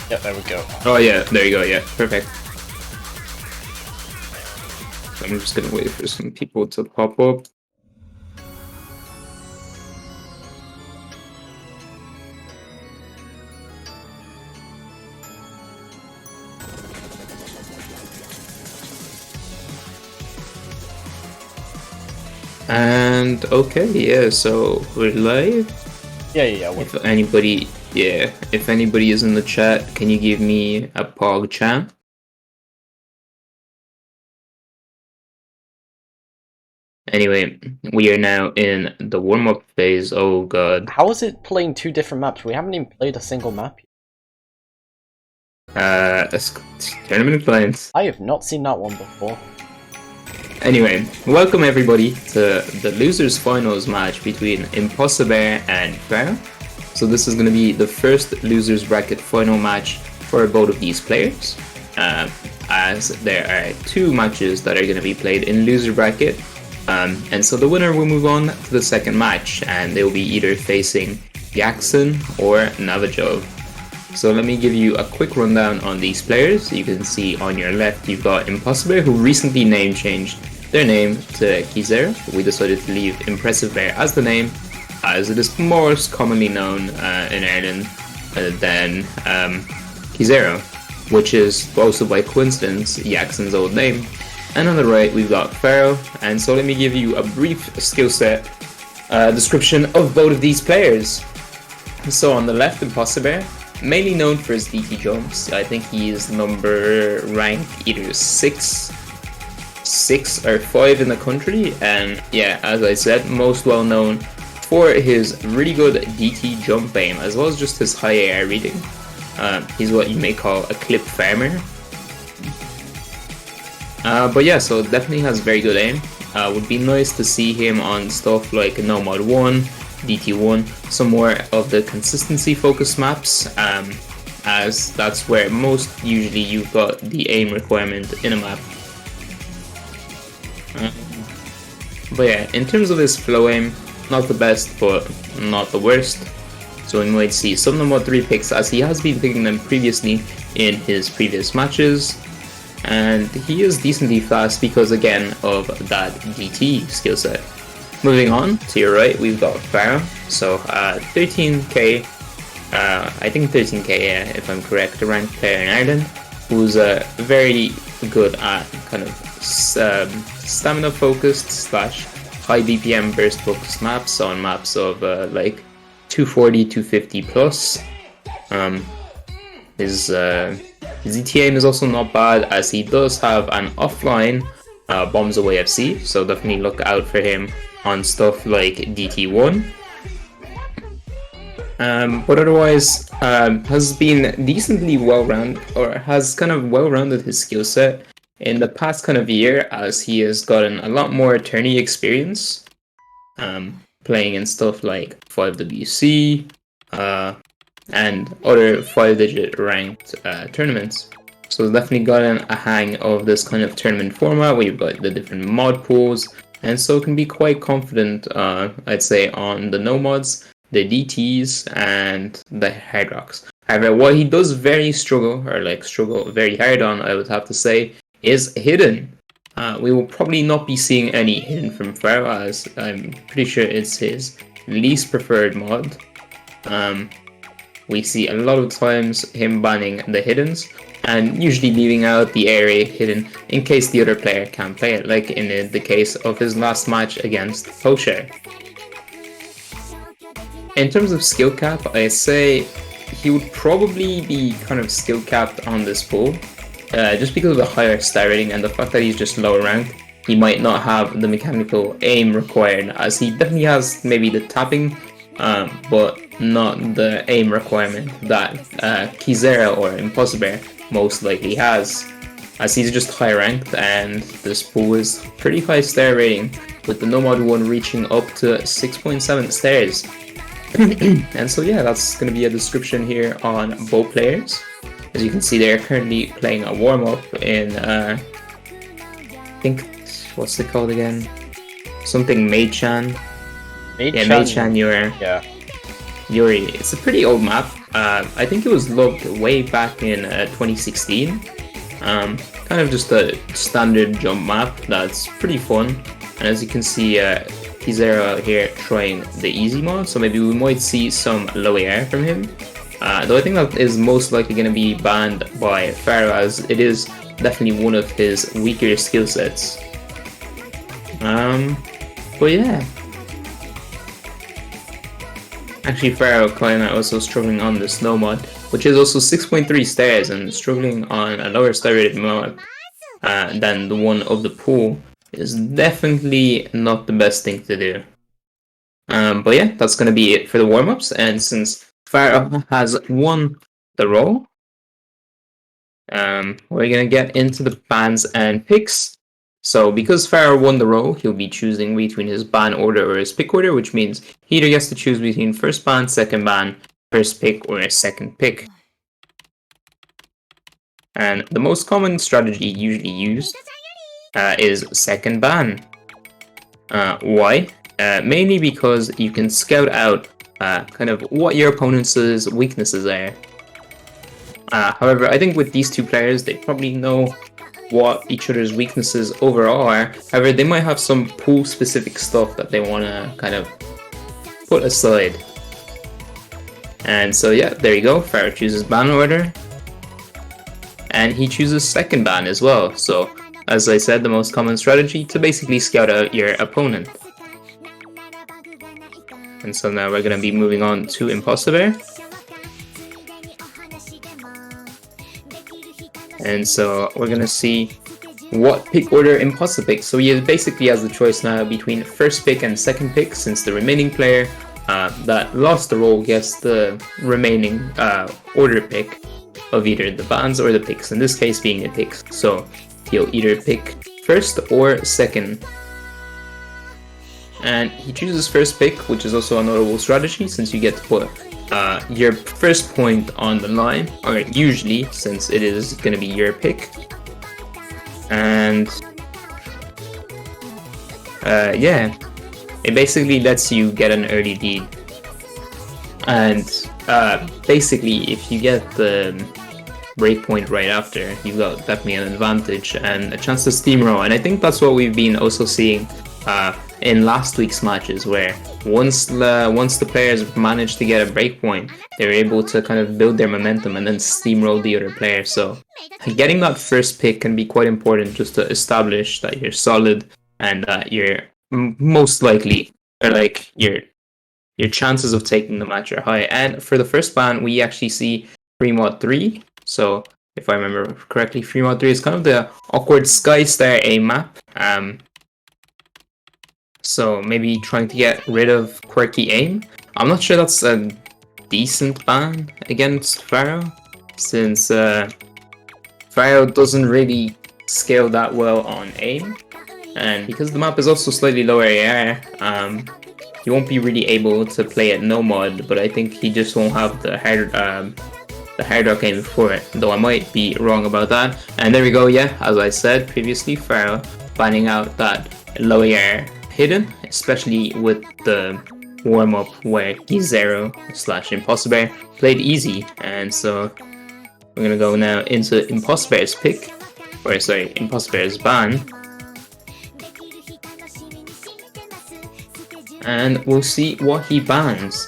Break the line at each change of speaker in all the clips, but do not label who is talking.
Yep, there we go.
Oh yeah, there you go, yeah, perfect. I'm just gonna wait for some people to pop up. And okay, yeah, so we're live.
Yeah.
If anybody is in the chat, can you give me a pog chan? Anyway, we are now in the warm-up phase. Oh god.
How is it playing two different maps? We haven't even played a single map yet.
Tournament clients.
I have not seen that one before.
Anyway, welcome everybody to the losers finals match between Impossible and Faro. So this is going to be the first losers bracket final match for both of these players, as there are two matches that are going to be played in loser bracket, and so the winner will move on to the second match, and they will be either facing Jackson or Navajov. So let me give you a quick rundown on these players. You can see on your left you've got Impossible, who recently name changed their name to Kizero. We decided to leave Impressive Bear as the name, as it is most commonly known in Ireland than Kizero, which is also by coincidence Jackson's old name. And on the right we've got Faro, and so let me give you a brief skill set description of both of these players. So on the left, Impossible, mainly known for his DT jumps. I think he is number rank either 6 or 5 in the country, and yeah, as I said, most well known for his really good DT jump aim, as well as just his high air reading. He's what you may call a clip farmer. But yeah, so definitely has very good aim. Would be nice to see him on stuff like Nomad 1, DT1, some more of the consistency focused maps, as that's where most usually you've got the aim requirement in a map. But yeah, in terms of his flow aim, not the best, but not the worst. So we might see some Nomad 3 picks, as he has been picking them previously in his previous matches. And he is decently fast because, again, of that DT skill set. Moving on, to your right, we've got Faro. So 13k, I think 13k, yeah, if I'm correct, a ranked player in Ireland, who's very good at kind of stamina focused / high BPM burst focused maps, on maps of like 240, 250 plus. His DT aim is also not bad, as he does have an offline Bombs Away FC, so definitely look out for him on stuff like DT1. But otherwise, has been decently well-rounded, or has kind of well-rounded his skill set in the past kind of year, as he has gotten a lot more tourney experience, playing in stuff like 5WC, and other 5-digit ranked tournaments. So definitely gotten a hang of this kind of tournament format where you've got the different mod pools, and so can be quite confident, I'd say, on the no mods, the DTs, and the hard rocks. However, what he does struggle very hard on, I would have to say, is hidden. We will probably not be seeing any hidden from Faro, as I'm pretty sure it's his least preferred mod. We see a lot of times him banning the hiddens, and usually leaving out the area hidden in case the other player can't play it, like in the case of his last match against Poshare. In terms of skill cap, I say he would probably be kind of skill capped on this pool, just because of the higher star rating and the fact that he's just lower ranked. He might not have the mechanical aim required, as he definitely has maybe the tapping, but not the aim requirement that Kizero or Impossible most likely has, as he's just high ranked, and this pool is pretty high star rating, with the Nomad 1 reaching up to 6.7 stars. And so yeah, that's going to be a description here on both players. As you can see, they're currently playing a warm-up in, I think, what's it called again? Something Maid-chan.
Maid-chan,
yeah, Maid-chan, you're...
Yeah.
Yuri. It's a pretty old map. I think it was logged way back in 2016. Kind of just a standard jump map that's pretty fun. And as you can see, Kizera here trying the easy mod, so maybe we might see some low air from him. Though I think that is most likely going to be banned by Faro, as it is definitely one of his weaker skill sets. But yeah. Actually, Faro kind of also struggling on the snow mod, which is also 6.3 stars and struggling on a lower star rated mod than the one of the pool is definitely not the best thing to do. But yeah, that's going to be it for the warm-ups, and since Faro has won the role, we're going to get into the bans and picks. So because Faro won the role, he'll be choosing between his ban order or his pick order, which means he either gets to choose between first ban, second ban, first pick, or a second pick. And the most common strategy usually used is second ban. Why? Mainly because you can scout out kind of what your opponent's weaknesses are. However, I think with these two players, they probably know what each other's weaknesses overall are. However, they might have some pool-specific stuff that they want to kind of put aside. And so yeah, there you go. Faro chooses ban order. And he chooses second ban as well. So, as I said, the most common strategy to basically scout out your opponent. And so now we're going to be moving on to Impossible. And so we're going to see what pick order Impossible picks. So he basically has the choice now between first pick and second pick, since the remaining player that lost the role gets the remaining order pick of either the bans or the picks, in this case being the picks. So he'll either pick first or second. And he chooses first pick, which is also a notable strategy, since you get to put your first point on the line, or usually, since it is going to be your pick. And yeah, it basically lets you get an early lead. And basically, if you get the breakpoint right after, you've got definitely an advantage and a chance to steamroll. And I think that's what we've been also seeing in last week's matches, where once the players managed to get a breakpoint, they were able to kind of build their momentum and then steamroll the other player. So getting that first pick can be quite important, just to establish that you're solid and that you're most likely, or like your chances of taking the match are high. And for the first ban, we actually see free mod 3. So if I remember correctly, free mod 3 is kind of the awkward Sky Star A map. So maybe trying to get rid of quirky aim. I'm not sure that's a decent ban against Faro, since Faro doesn't really scale that well on aim, and because the map is also slightly lower AR, he won't be really able to play it no mod. But I think he just won't have the hard rock aim for it, though I might be wrong about that. And there we go. Yeah, as I said previously, Faro banning out that low AR hidden, especially with the warm-up where Kizero/Impossible played easy. And so we're gonna go now into Impossible's pick, or sorry, Impossible's ban, and we'll see what he bans.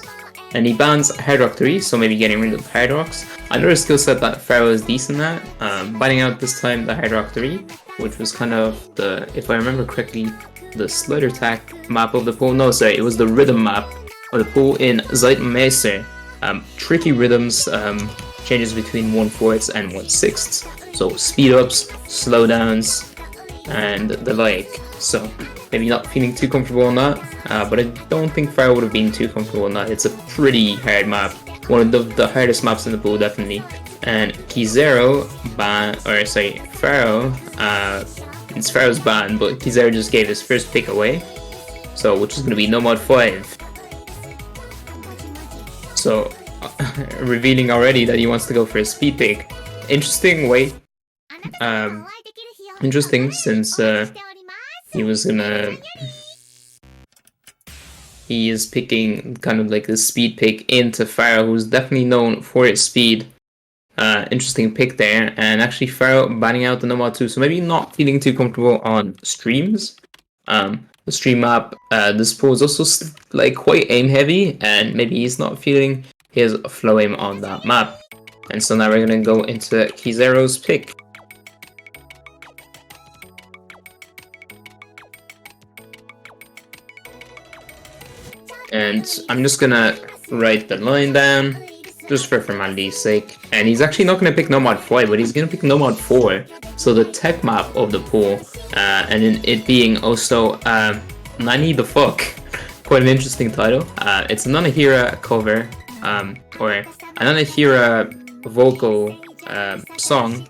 And he bans Hard Rock 3, so maybe getting rid of Hard Rocks. Another skill set that Faro is decent at, banning out this time the Hard Rock 3, which was kind of the, if I remember correctly, the slide attack map of the pool. No, sorry, it was the rhythm map of the pool in Zeitmeister. Tricky rhythms, changes between 1/4 and 1/6. So speed ups, slowdowns, and the like. So maybe not feeling too comfortable on that, but I don't think Faro would have been too comfortable on that. It's a pretty hard map, one of the hardest maps in the pool, definitely. And Kizero Faro, it's Faro's ban, but Kizero just gave his first pick away, so which is going to be no mod 5. So revealing already that he wants to go for a speed pick. Interesting way. Interesting, since he was gonna he is picking kind of like the speed pick into Faro, who's definitely known for his speed. Interesting pick there, and actually Faro banning out the Nomad 2, so maybe not feeling too comfortable on streams. The stream map, this pool is also like quite aim heavy, and maybe he's not feeling his flow aim on that map. And so now we're gonna go into Kizero's pick. And I'm just gonna write the line down, just for formality's sake. And he's actually not gonna pick Nomad 5, but he's gonna pick Nomad 4. So the tech map of the pool, and it being also Nani the Fuck. Quite an interesting title. It's a Nanahira cover, or a Nanahira vocal song,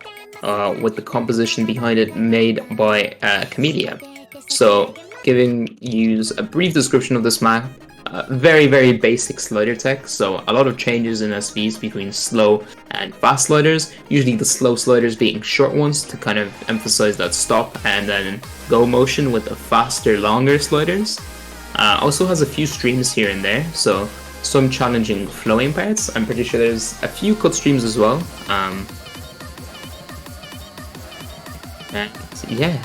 with the composition behind it made by Camellia. So, giving you a brief description of this map. Very, very basic slider tech, so a lot of changes in SVs between slow and fast sliders, usually the slow sliders being short ones to kind of emphasize that stop and then go motion with the faster, longer sliders. Also has a few streams here and there, so some challenging flowing parts. I'm pretty sure there's a few cut streams as well. And yeah,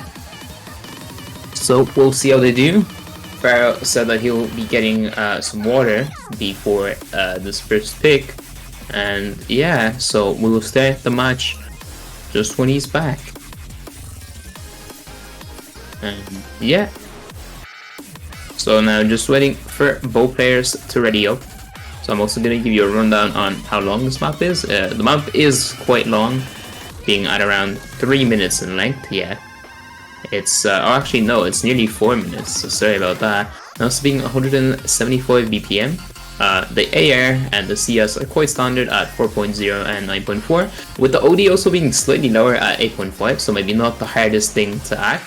so we'll see how they do. Faro said that he'll be getting some water before this first pick, and yeah, so we will start the match just when he's back. And yeah, so now just waiting for both players to ready up. So I'm also going to give you a rundown on how long this map is. The map is quite long, being at around 3 minutes in length. Yeah. It's, actually no, it's nearly 4 minutes, so sorry about that. And also being 175 BPM. The AR and the CS are quite standard at 4.0 and 9.4, with the OD also being slightly lower at 8.5, so maybe not the hardest thing to hack.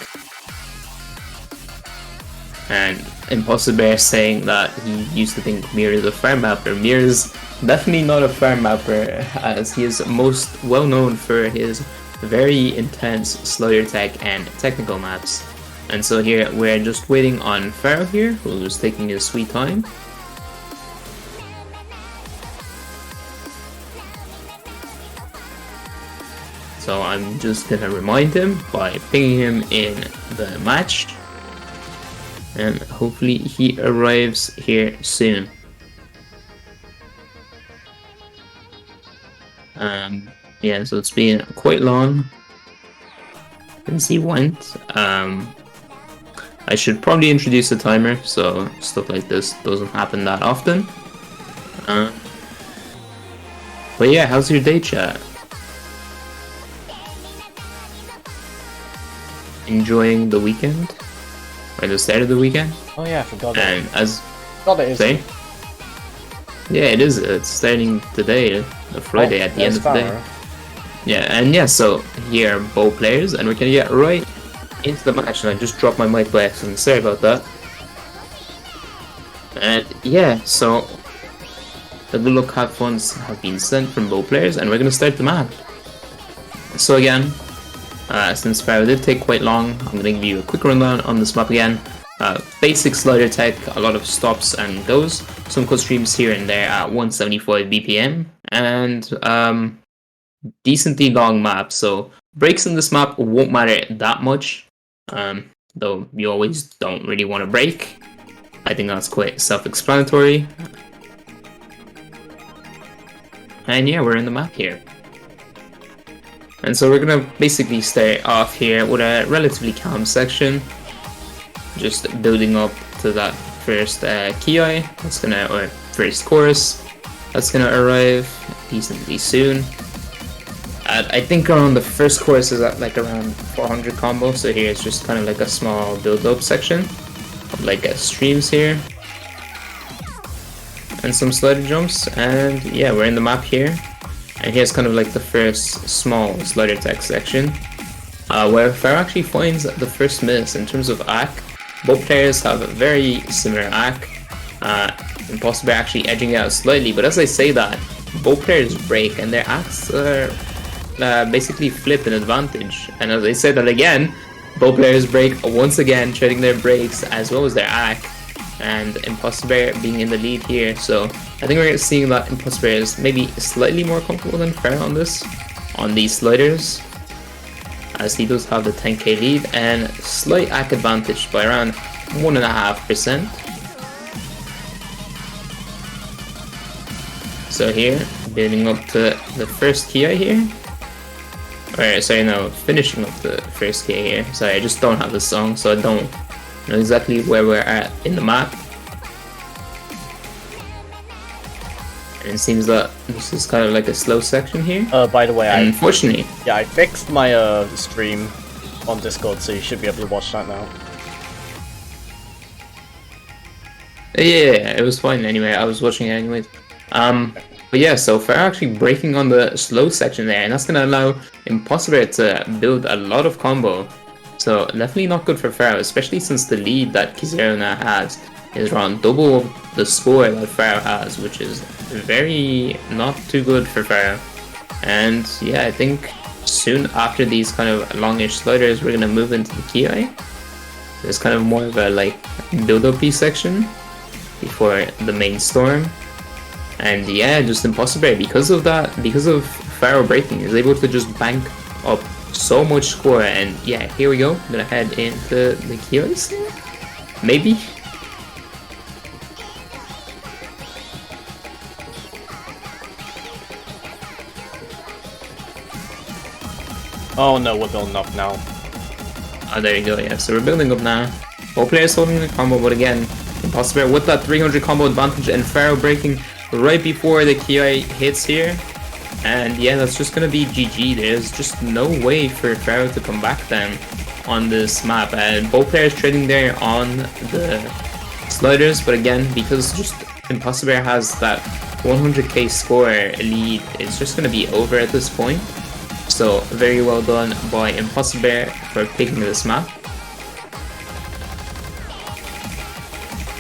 And Impossible saying that he used to think Mir is a farm mapper. Mir is definitely not a farm mapper, as he is most well known for his very intense slider tech and technical maps. And so here we're just waiting on Faro here, who's taking his sweet time. So I'm just gonna remind him by pinging him in the match, and hopefully he arrives here soon. Yeah, so it's been quite long since he went. I should probably introduce a timer, so stuff like this doesn't happen that often. But yeah, how's your day, chat? Enjoying the weekend? Or the start of the weekend?
Oh yeah, I forgot
and
that.
As
Forgot it is.
say? Yeah, it is. It's starting today, the Friday at the end of the day. Yeah, and yeah, so here are both players, and we're gonna get right into the match. And I just dropped my mic by accident, sorry about that. And yeah, so the good luck have funds have been sent from both players, and we're gonna start the map. So again, since Faro did take quite long, I'm gonna give you a quick rundown on this map again. Basic slider tech, a lot of stops and goes, some cut streams here and there at 175 BPM, and decently long map, so breaks in this map won't matter that much, though you always don't really want to break. I think that's quite self-explanatory. And yeah, we're in the map here. And so we're gonna basically start off here with a relatively calm section, just building up to that first Ki that's gonna, or first chorus that's gonna arrive decently soon. I think around the first chorus is at like around 400 combo, so here it's just kind of like a small build-up section of like streams here and some slider jumps. And yeah, we're in the map here, and here's kind of like the first small slider tech section, where Faro actually finds the first miss in terms of ACK. Both players have a very similar ACK, Impossible actually edging out slightly, but as I say that, both players break and their ACKs are basically flip an advantage. And as I said that again, both players break once again, trading their breaks as well as their ACK. and Impossible being in the lead here. So I think we're seeing that Impossible is maybe slightly more comfortable than Faro on these sliders, as he does have the 10k lead and slight AC advantage by around 1.5%. So here, building up to the first Kia here. Or sorry, no, finishing up the first Kia here. Sorry, I just don't have the song, so I don't know exactly where we're at in the map. And it seems that this is kind of like a slow section here.
By the way,
unfortunately,
I fixed my stream on Discord, so you should be able to watch that now.
Yeah, it was fine anyway. I was watching it anyways. But yeah, so Faro actually breaking on the slow section there, and that's gonna allow Impossible to build a lot of combo. So definitely not good for Faro, especially since the lead that ICC4 now has is around double the score that Faro has, which is very not too good for Faro. And yeah, I think soon after these kind of longish sliders, we're gonna move into the Ki. There's kind of more of a like build-up-y section before the main storm. And yeah, just Impossible, because of that, because of Faro breaking, is able to just bank up so much score. And yeah, here we go. I'm gonna head into the Kios, maybe.
Oh no, we're building up now.
Oh, there you go. Yeah, so we're building up now. Both players holding the combo, but again, Impossible with that 300 combo advantage, and Faro breaking right before the Ki hits here. And yeah, that's just gonna be GG. There's just no way for Faro to come back then on this map. And both players trading there on the sliders, but again, because just Impossible has that 100k score lead, it's just gonna be over at this point. So very well done by Impossible for picking this map.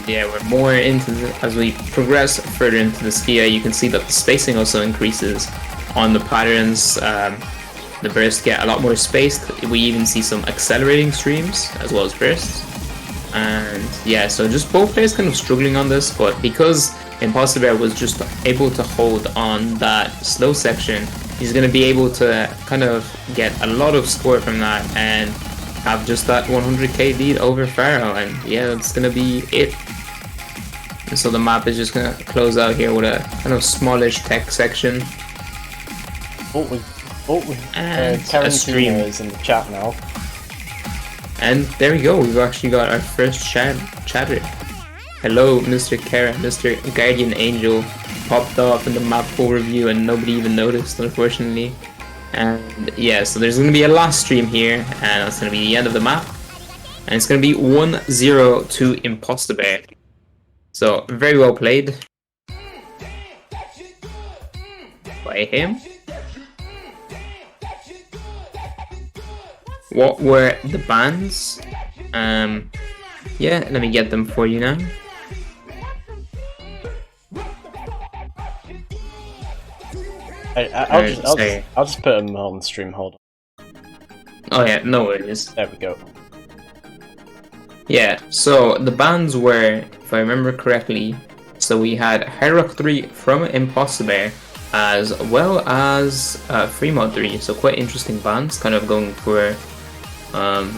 Yeah, we're more into as we progress further into the Kia, you can see that the spacing also increases on the patterns. The bursts get a lot more spaced. We even see some accelerating streams as well as bursts. And yeah, so just both players kind of struggling on this, but because Impossible was just able to hold on that slow section, he's going to be able to kind of get a lot of score from that and have just that 100k lead over Faro. And yeah, that's going to be it. And so the map is just going to close out here with a kind of smallish tech section. And a stream
is in the chat now.
And there we go, we've actually got our first chatter. Hello, Mr. Kara, Mr. Guardian Angel popped off in the map overview and nobody even noticed, unfortunately. And yeah, so there's going to be a last stream here, and that's going to be the end of the map. And it's going to be 1-0 to Impossible. So, very well played by him. What were the bans? Yeah, let me get them for you now.
I'll just put them on stream, hold on.
Oh yeah, no worries.
There we go.
Yeah, so the bans were, if I remember correctly, so we had Hyrox 3 from Impossible, as well as Fremont 3, so quite interesting bans, kind of going for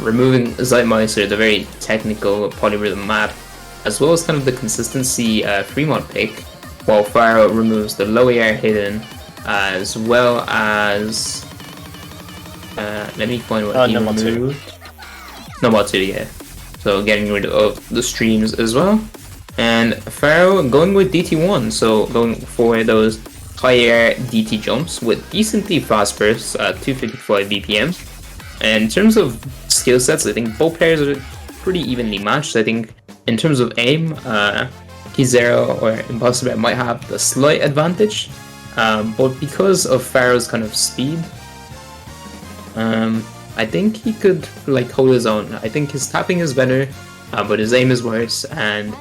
removing Zeitmeister, the very technical polyrhythm map, as well as kind of the consistency Fremont pick, while Faro removes the low air hidden, as well as let me find what he removed. Number 2, yeah. So getting rid of the streams as well. And Faro going with DT1, so going for those higher DT jumps with decently fast bursts at 255 BPM. And in terms of skill sets, I think both players are pretty evenly matched. I think in terms of aim, ICC4 or Impossible might have the slight advantage, but because of Faro's kind of speed, I think he could like hold his own. I think his tapping is better, but his aim is worse, and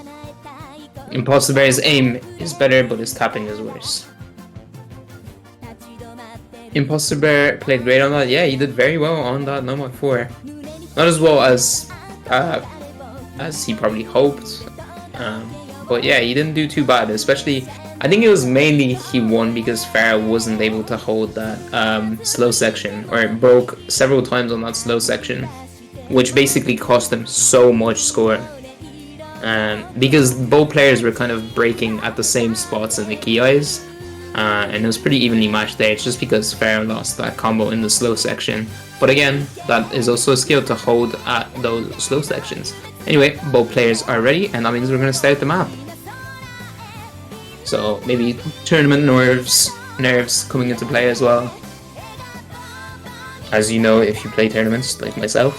Impossible's aim is better, but his tapping is worse. Impossible played great on that. Yeah, he did very well on that number 4. Not as well as he probably hoped, But yeah, he didn't do too bad, especially, I think it was mainly he won because Faro wasn't able to hold that slow section, or it broke several times on that slow section, which basically cost him so much score. Because both players were kind of breaking at the same spots in the key eyes, and it was pretty evenly matched there. It's just because Faro lost that combo in the slow section. But again, that is also a skill to hold at those slow sections. Anyway, both players are ready, and that means we're going to start the map. So maybe tournament nerves coming into play as well. As you know, if you play tournaments like myself.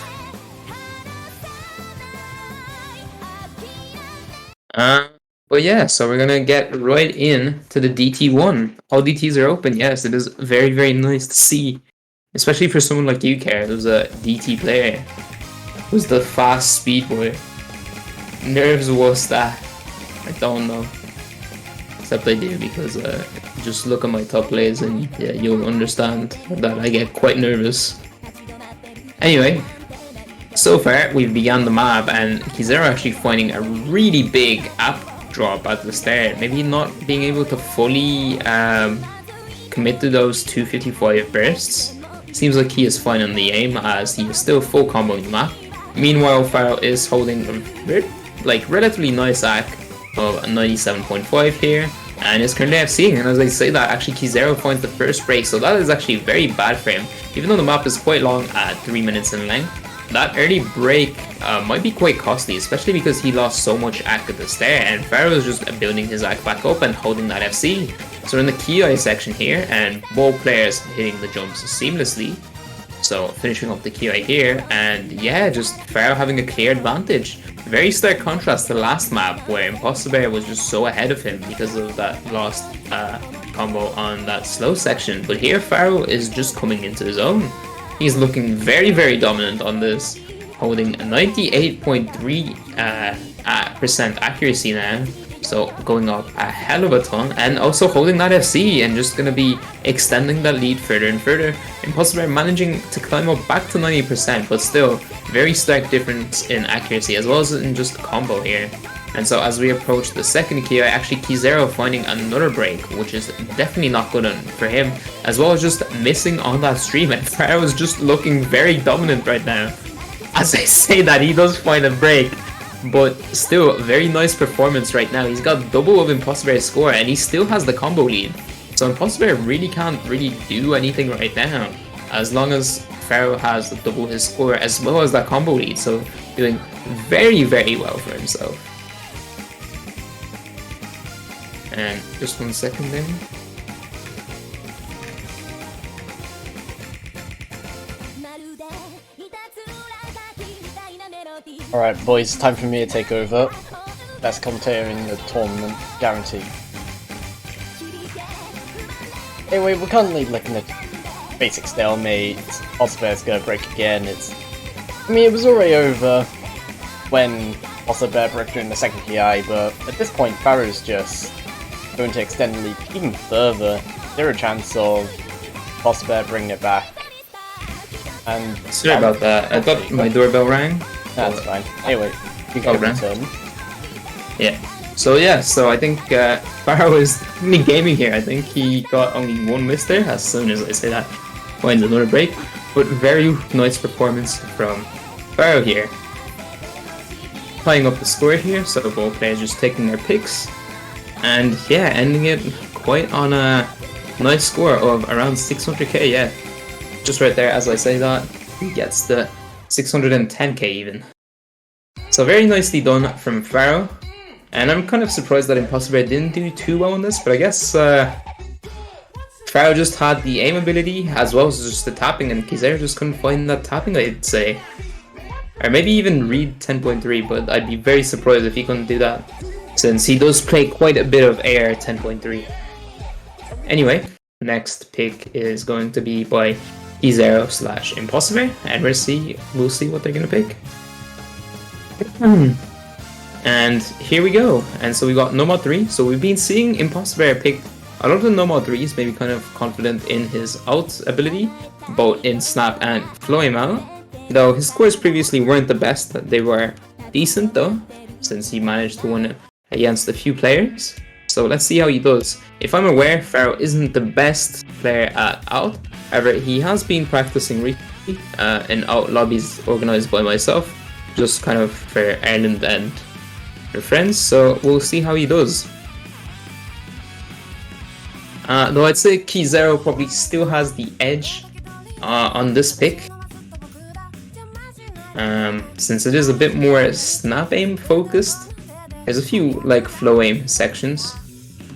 But yeah, so we're gonna get right in to the DT1. All DTs are open. Yes, it is very, very nice to see. Especially for someone like you, Care, who's a DT player. Who's the fast speed boy. Nerves was that? I don't know. Except I do, because just look at my top plays and yeah, you'll understand that I get quite nervous. Anyway, so far we've begun the map and Kizero actually finding a really big up drop at the start. Maybe not being able to fully commit to those 255 bursts. Seems like he is fine on the aim as he is still full comboing the map. Meanwhile, Faro is holding a relatively nice AC of 97.5 here and is currently FCing, and as I say that, actually Kizero finds the first break, so that is actually very bad for him. Even though the map is quite long at 3 minutes in length, that early break might be quite costly, especially because he lost so much AC at the start, and Faro is just building his AC back up and holding that FC. So we're in the key eye section here, and both players hitting the jumps seamlessly. So finishing up the key eye here, and yeah, just Faro having a clear advantage. Very stark contrast to the last map where Impossible was just so ahead of him because of that lost combo on that slow section. But here Faro is just coming into his own. He's looking very, very dominant on this, holding a 98.3% accuracy now. So going up a hell of a ton, and also holding that FC and just going to be extending that lead further and further. Impossible managing to climb up back to 90%, but still very stark difference in accuracy as well as in just combo here. And so as we approach the second key, actually Kizero finding another break, which is definitely not good for him, as well as just missing on that stream, and Faro is just looking very dominant right now. As I say that, he does find a break, but still very nice performance right now. He's got double of Impossible's score and he still has the combo lead. So Impossible really can't do anything right now, as long as Faro has double his score as well as that combo lead, so doing very, very well for himself. And just 1 second there.
Alright boys, time for me to take over. Best commentator in the tournament, guaranteed. Anyway, we're currently looking at basic stalemate. Osbear's gonna break again. I mean, it was already over when Osbear broke during the second PI, but at this point, Faro's just going to extend the lead even further. Zero chance of Osbear bringing it back. And
sorry about that. I thought my doorbell rang.
That's fine. Anyway, you can return.
Yeah. So I think Faro is only gaming here. I think he got only one miss there. As soon as I say that, finds another break. But very nice performance from Faro here. Tying up the score here, so both players just taking their picks. And yeah, ending it quite on a nice score of around 600k, yeah. Just right there, as I say that, he gets the 610k even. So very nicely done from Faro. And I'm kind of surprised that Impossible didn't do too well on this, but I guess Faro just had the aim ability as well as just the tapping, and Kizero just couldn't find that tapping, I'd say. Or maybe even read 10.3, but I'd be very surprised if he couldn't do that, since he does play quite a bit of AR 10.3. Anyway, next pick is going to be by Kizero/Impossible, and we'll see what they're gonna pick. And here we go. And so we got Nomad 3. So we've been seeing Impossible pick a lot of the Nomad 3s, maybe kind of confident in his ult ability, both in Snap and Flame out. Though his scores previously weren't the best, they were decent though, since he managed to win against a few players. So let's see how he does. If I'm aware, Faro isn't the best player at out. However, he has been practicing recently in out lobbies organized by myself, just kind of for Ireland and their friends. So we'll see how he does. Though I'd say Kizero probably still has the edge on this pick. Since it is a bit more snap aim focused. There's a few like flow aim sections,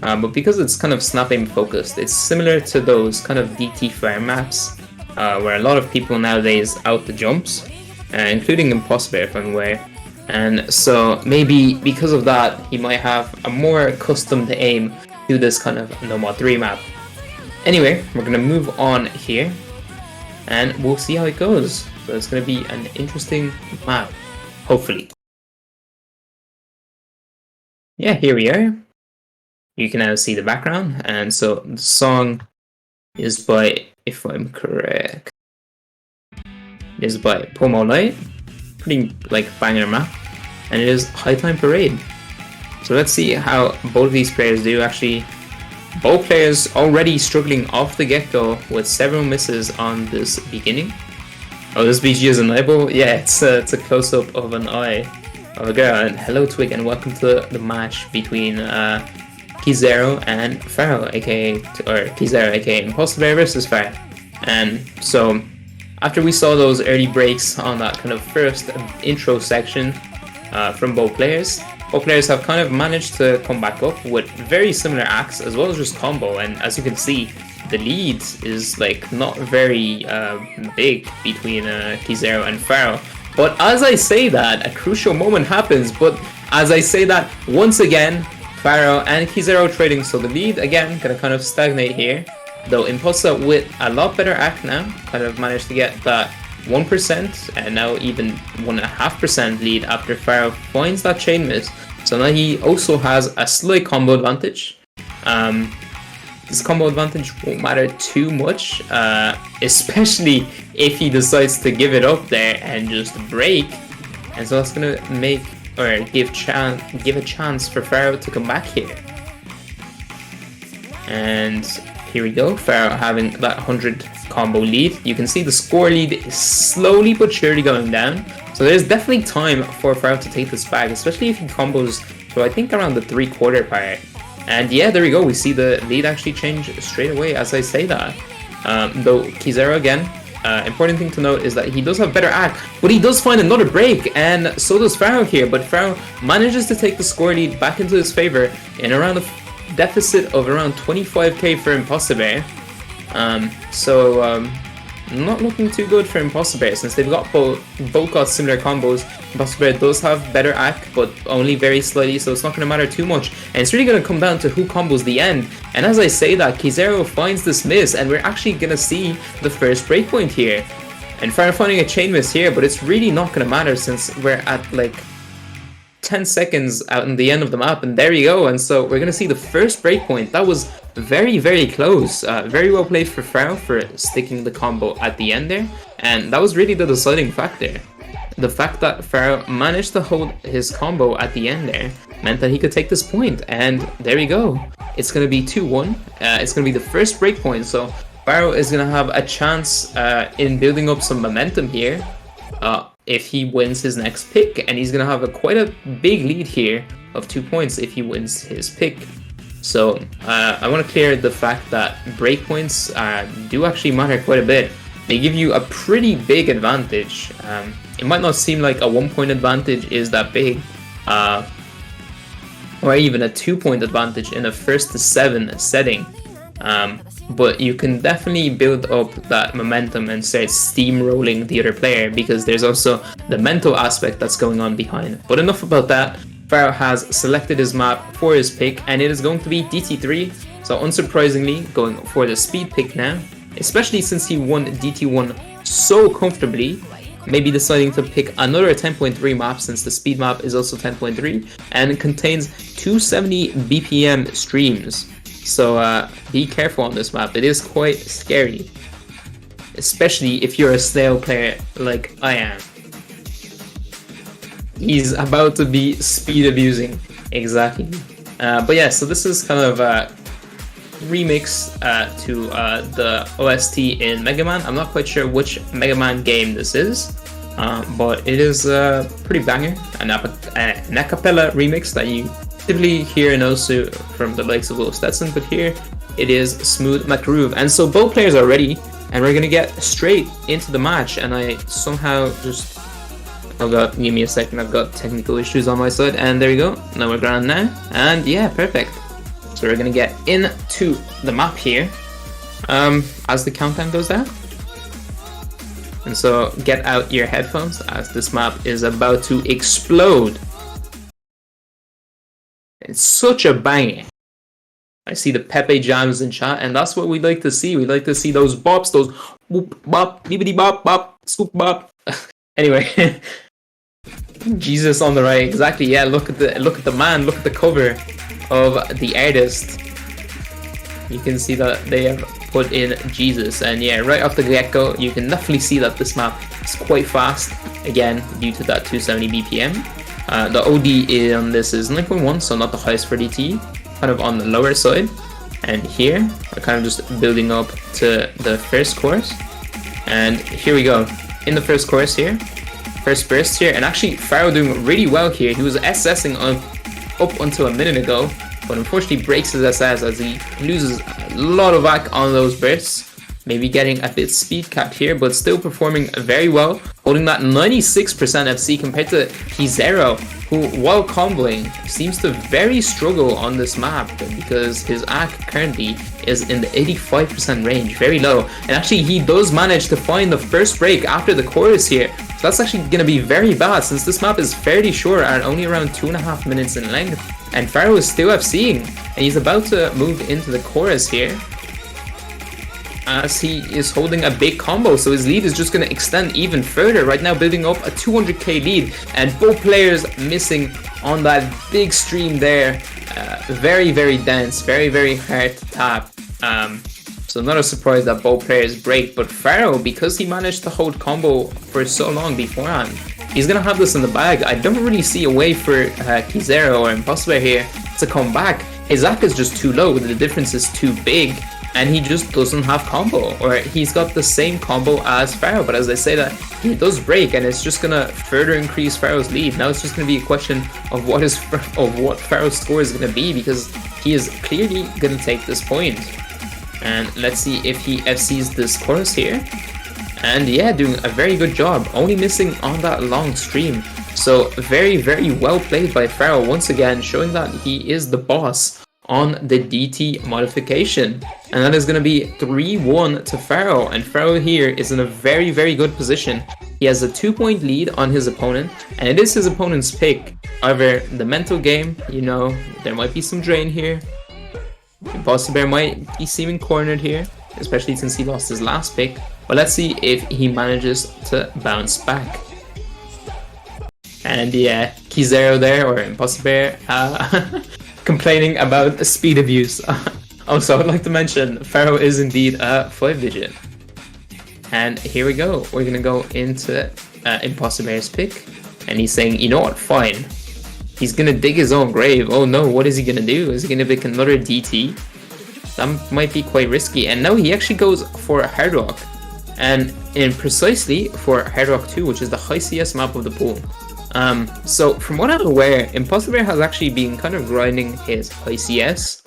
but because it's kind of snap aim focused, it's similar to those kind of DT fire maps where a lot of people nowadays out the jumps, including Impossible if I'm aware. And so maybe because of that, he might have a more accustomed aim to this kind of No Mod 3 map. Anyway, we're gonna move on here, and we'll see how it goes. So it's gonna be an interesting map, hopefully. Yeah, here we are. You can now see the background, and so the song is by, if I'm correct, is by Pomo Light. Pretty like banger map, and it is High Time Parade. So let's see how both of these players do. Actually, both players already struggling off the get-go with several misses on this beginning. Oh, this BG is an eyeball? Yeah, it's a close-up of an eye of a girl. And hello Twig, and welcome to the match between Kizero and Faro, aka Kizero, aka Impossible versus Faro. And so after we saw those early breaks on that kind of first intro section from both players have kind of managed to come back up with very similar acts as well as just combo. And as you can see, the lead is like not very big between Kizero and Faro. But as I say that, a crucial moment happens. But as I say that, once again, Faro and Kizero trading. So the lead again gonna kind of stagnate here. Though Imposa with a lot better act now, kind of managed to get that 1% and now even 1.5% lead after Faro finds that chain miss. So now he also has a slight combo advantage. This combo advantage won't matter too much, especially if he decides to give it up there and just break. And so that's gonna make or give a chance for Faro to come back here. And here we go, Faro having that 100 combo lead. You can see the score lead is slowly but surely going down. So there's definitely time for Faro to take this back, especially if he combos to I think around the 3/4 part. And yeah, there we go, we see the lead actually change straight away as I say that. Though Kizero again, important thing to note is that he does have better act, but he does find another break, and so does Faro here. But Faro manages to take the score lead back into his favor in around a deficit of around 25k for Impossible. Not looking too good for Impossible since they've got both got similar combos. Impossible does have better act, but only very slightly, so it's not going to matter too much. And it's really going to come down to who combos the end. And as I say that, Kizero finds this miss, and we're actually going to see the first breakpoint here. And Faro finding a chain miss here, but it's really not going to matter since we're at like 10 seconds out in the end of the map, and there you go. And so we're going to see the first breakpoint. That was very, very close. Very well played for Faro for sticking the combo at the end there, and that was really the deciding factor. The fact that Faro managed to hold his combo at the end there meant that he could take this point, and there we go. It's going to be 2-1. It's going to be the first breakpoint, so Faro is going to have a chance in building up some momentum here if he wins his next pick, and he's going to have quite a big lead here of 2 points if he wins his pick. So I want to clear the fact that breakpoints do actually matter quite a bit. They give you a pretty big advantage. It might not seem like a 1-point advantage is that big, or even a 2-point advantage in a 1st to 7 setting. But you can definitely build up that momentum and start steamrolling the other player, because there's also the mental aspect that's going on behind. But enough about that. Faro has selected his map for his pick, and it is going to be DT3. So unsurprisingly, going for the speed pick now, especially since he won DT1 so comfortably. Maybe deciding to pick another 10.3 map, since the speed map is also 10.3 and contains 270 BPM streams. So be careful on this map. It is quite scary, especially if you're a snail player like I am. He's about to be speed abusing Exactly. But yeah, so this is kind of a remix to the OST in Mega Man. I'm not quite sure which Mega Man game this is, but it is a pretty banger, an a cappella remix that you typically hear and also from the likes of Will Stetson, but here it is Smooth McGroove. And so both players are ready, and we're gonna get straight into the match. And I somehow just give me a second, I've got technical issues on my side, and there we go. Now we're grand now, and yeah, perfect. So we're gonna get into the map here as the countdown goes down. And so get out your headphones as this map is about to explode. It's such a banger. I see the Pepe Jams in chat, and that's what we like to see. We like to see those bops, those whoop bop, bibbidi bop bop, scoop bop. Anyway, Jesus on the right, exactly. Yeah, look at the man, look at the cover of the artist. You can see that they have put in Jesus, and yeah, right off the get-go, you can definitely see that this map is quite fast. Again, due to that 270 BPM. The OD on this is 9.1, so not the highest for DT. Kind of on the lower side. And here, we're kind of just building up to the first course. And here we go. In the first course here, first burst here, and actually Faro doing really well here. He was SSing up until a minute ago, but unfortunately breaks his SS as he loses a lot of whack on those bursts. Maybe getting a bit speed capped here, but still performing very well, holding that 96% FC compared to Pizarro, who while comboing seems to very struggle on this map because his AC currently is in the 85% range, very low. And actually he does manage to find the first break after the chorus here. So that's actually going to be very bad since this map is fairly short at only around 2.5 minutes in length. And Faro is still FCing, and he's about to move into the chorus here, as he is holding a big combo, so his lead is just going to extend even further. Right now building up a 200k lead, and both players missing on that big stream there. Very, very dense, very, very hard to tap. So not a surprise that both players break, but Faro, because he managed to hold combo for so long beforehand, he's going to have this in the bag. I don't really see a way for Kizero or Impossible here to come back. His AC is just too low, the difference is too big, and he just doesn't have combo, or he's got the same combo as Faro. But as I say that, he does break, and it's just gonna further increase Faro's lead. Now it's just gonna be a question of what Faro's score is gonna be, because he is clearly gonna take this point. And let's see if he FCs this chorus here. And yeah, doing a very good job, only missing on that long stream. So very, very well played by Faro once again, showing that he is the boss on the DT modification. And that is going to be 3-1 to Faro, and Faro here is in a very, very good position. He has a 2-point lead on his opponent, and it is his opponent's pick. However, the mental game, you know, there might be some drain here. Impossible might be seeming cornered here, especially since he lost his last pick. But let's see if he manages to bounce back. And yeah, Kizero there, or Impossible, complaining about the speed abuse. Also, I'd like to mention, Faro is indeed a 5-digit. And here we go. We're gonna go into Impossible's pick, and he's saying, you know what, fine. He's gonna dig his own grave. Oh no, what is he gonna do? Is he gonna pick another DT? That might be quite risky. And no, he actually goes for a Hard Rock. And precisely for Hard Rock 2, which is the high CS map of the pool. So from what I'm aware, Impossible has actually been kind of grinding his high CS,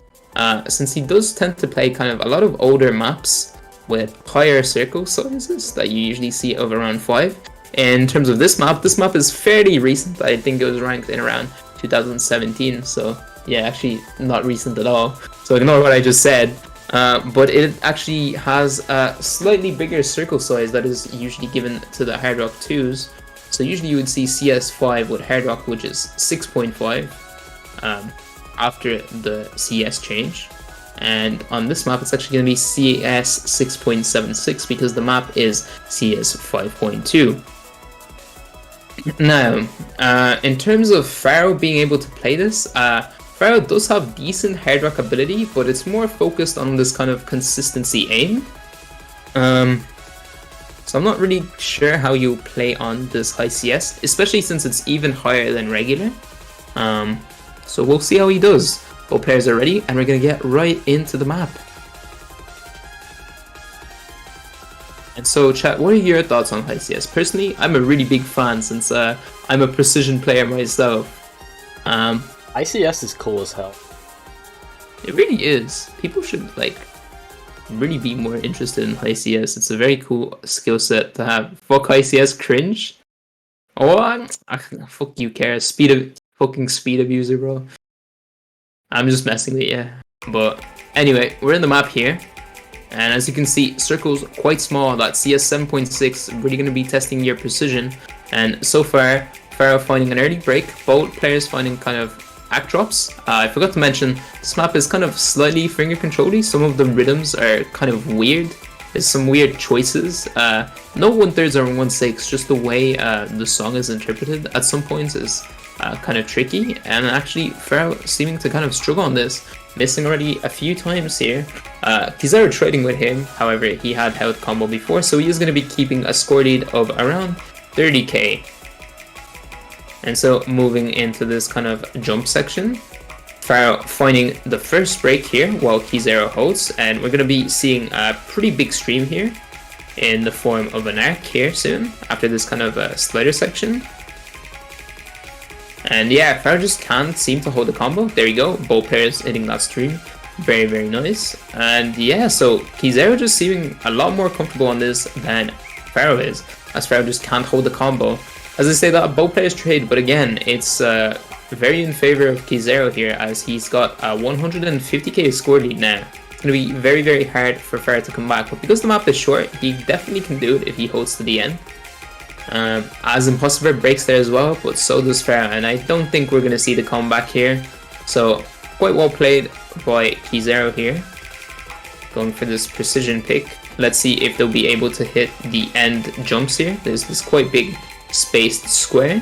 since he does tend to play kind of a lot of older maps with higher circle sizes that you usually see of around 5. In terms of this map is fairly recent. I think it was ranked in around 2017, so yeah, actually not recent at all. So ignore what I just said. But it actually has a slightly bigger circle size that is usually given to the Hard Rock 2s. So usually you would see CS5 with Hard Rock, which is 6.5 after the CS change. And on this map, it's actually going to be CS 6.76 because the map is CS 5.2. Now, in terms of Faro being able to play this, Faro does have decent Hard Rock ability, but it's more focused on this kind of consistency aim. So I'm not really sure how you play on this high CS, especially since it's even higher than regular. So we'll see how he does. Both players are ready, and we're going to get right into the map. And so, chat, what are your thoughts on ICS? Personally, I'm a really big fan since I'm a precision player myself.
ICS is cool as hell.
It really is. People should really be more interested in ICS. It's a very cool skill set to have. Fuck ICS, cringe. Oh, fuck you, care. Fucking speed abuser, bro. I'm just messing with you. But anyway, we're in the map here. And as you can see, circle's quite small. That CS 7.6 really going to be testing your precision. And so far, Faro finding an early break. Both players finding kind of act drops. I forgot to mention, this map is kind of slightly finger controlly. Some of the rhythms are kind of weird. There's some weird choices. No 1/3 or 1/6, just the way the song is interpreted at some points is kind of tricky. And actually, Faro seeming to kind of struggle on this. Missing already a few times here. Kizero trading with him, however, he had health combo before, so he is going to be keeping a score lead of around 30k. And so moving into this kind of jump section, Faro finding the first break here while Kizero holds, and we're going to be seeing a pretty big stream here in the form of an arc here soon after this kind of slider section. And yeah, Faro just can't seem to hold the combo. There you go, both players hitting that stream. Very, very nice. And yeah, so Kizero just seeming a lot more comfortable on this than Faro is, as Faro just can't hold the combo. As I say that, both players trade, but again, it's very in favor of Kizero here, as he's got a 150k score lead now. It's going to be very, very hard for Faro to come back, but because the map is short, he definitely can do it if he holds to the end. As Impossible breaks there as well, but so does Faro, and I don't think we're going to see the comeback here. So quite well played by Kizero here, going for this precision pick. Let's see if they'll be able to hit the end jumps here. There's this quite big spaced square,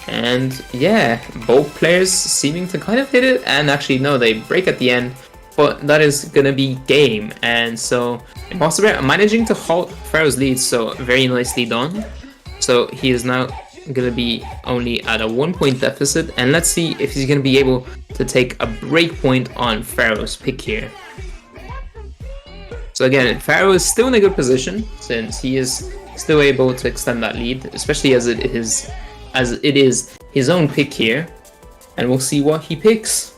and yeah, both players seeming to kind of hit it, and actually no, they break at the end. But that is going to be game, and so Impossible managing to halt Faro's lead, so very nicely done. So he is now going to be only at a 1-point deficit, and let's see if he's going to be able to take a break point on Faro's pick here. So again, Faro is still in a good position since he is still able to extend that lead, especially as it is his own pick here, and we'll see what he picks.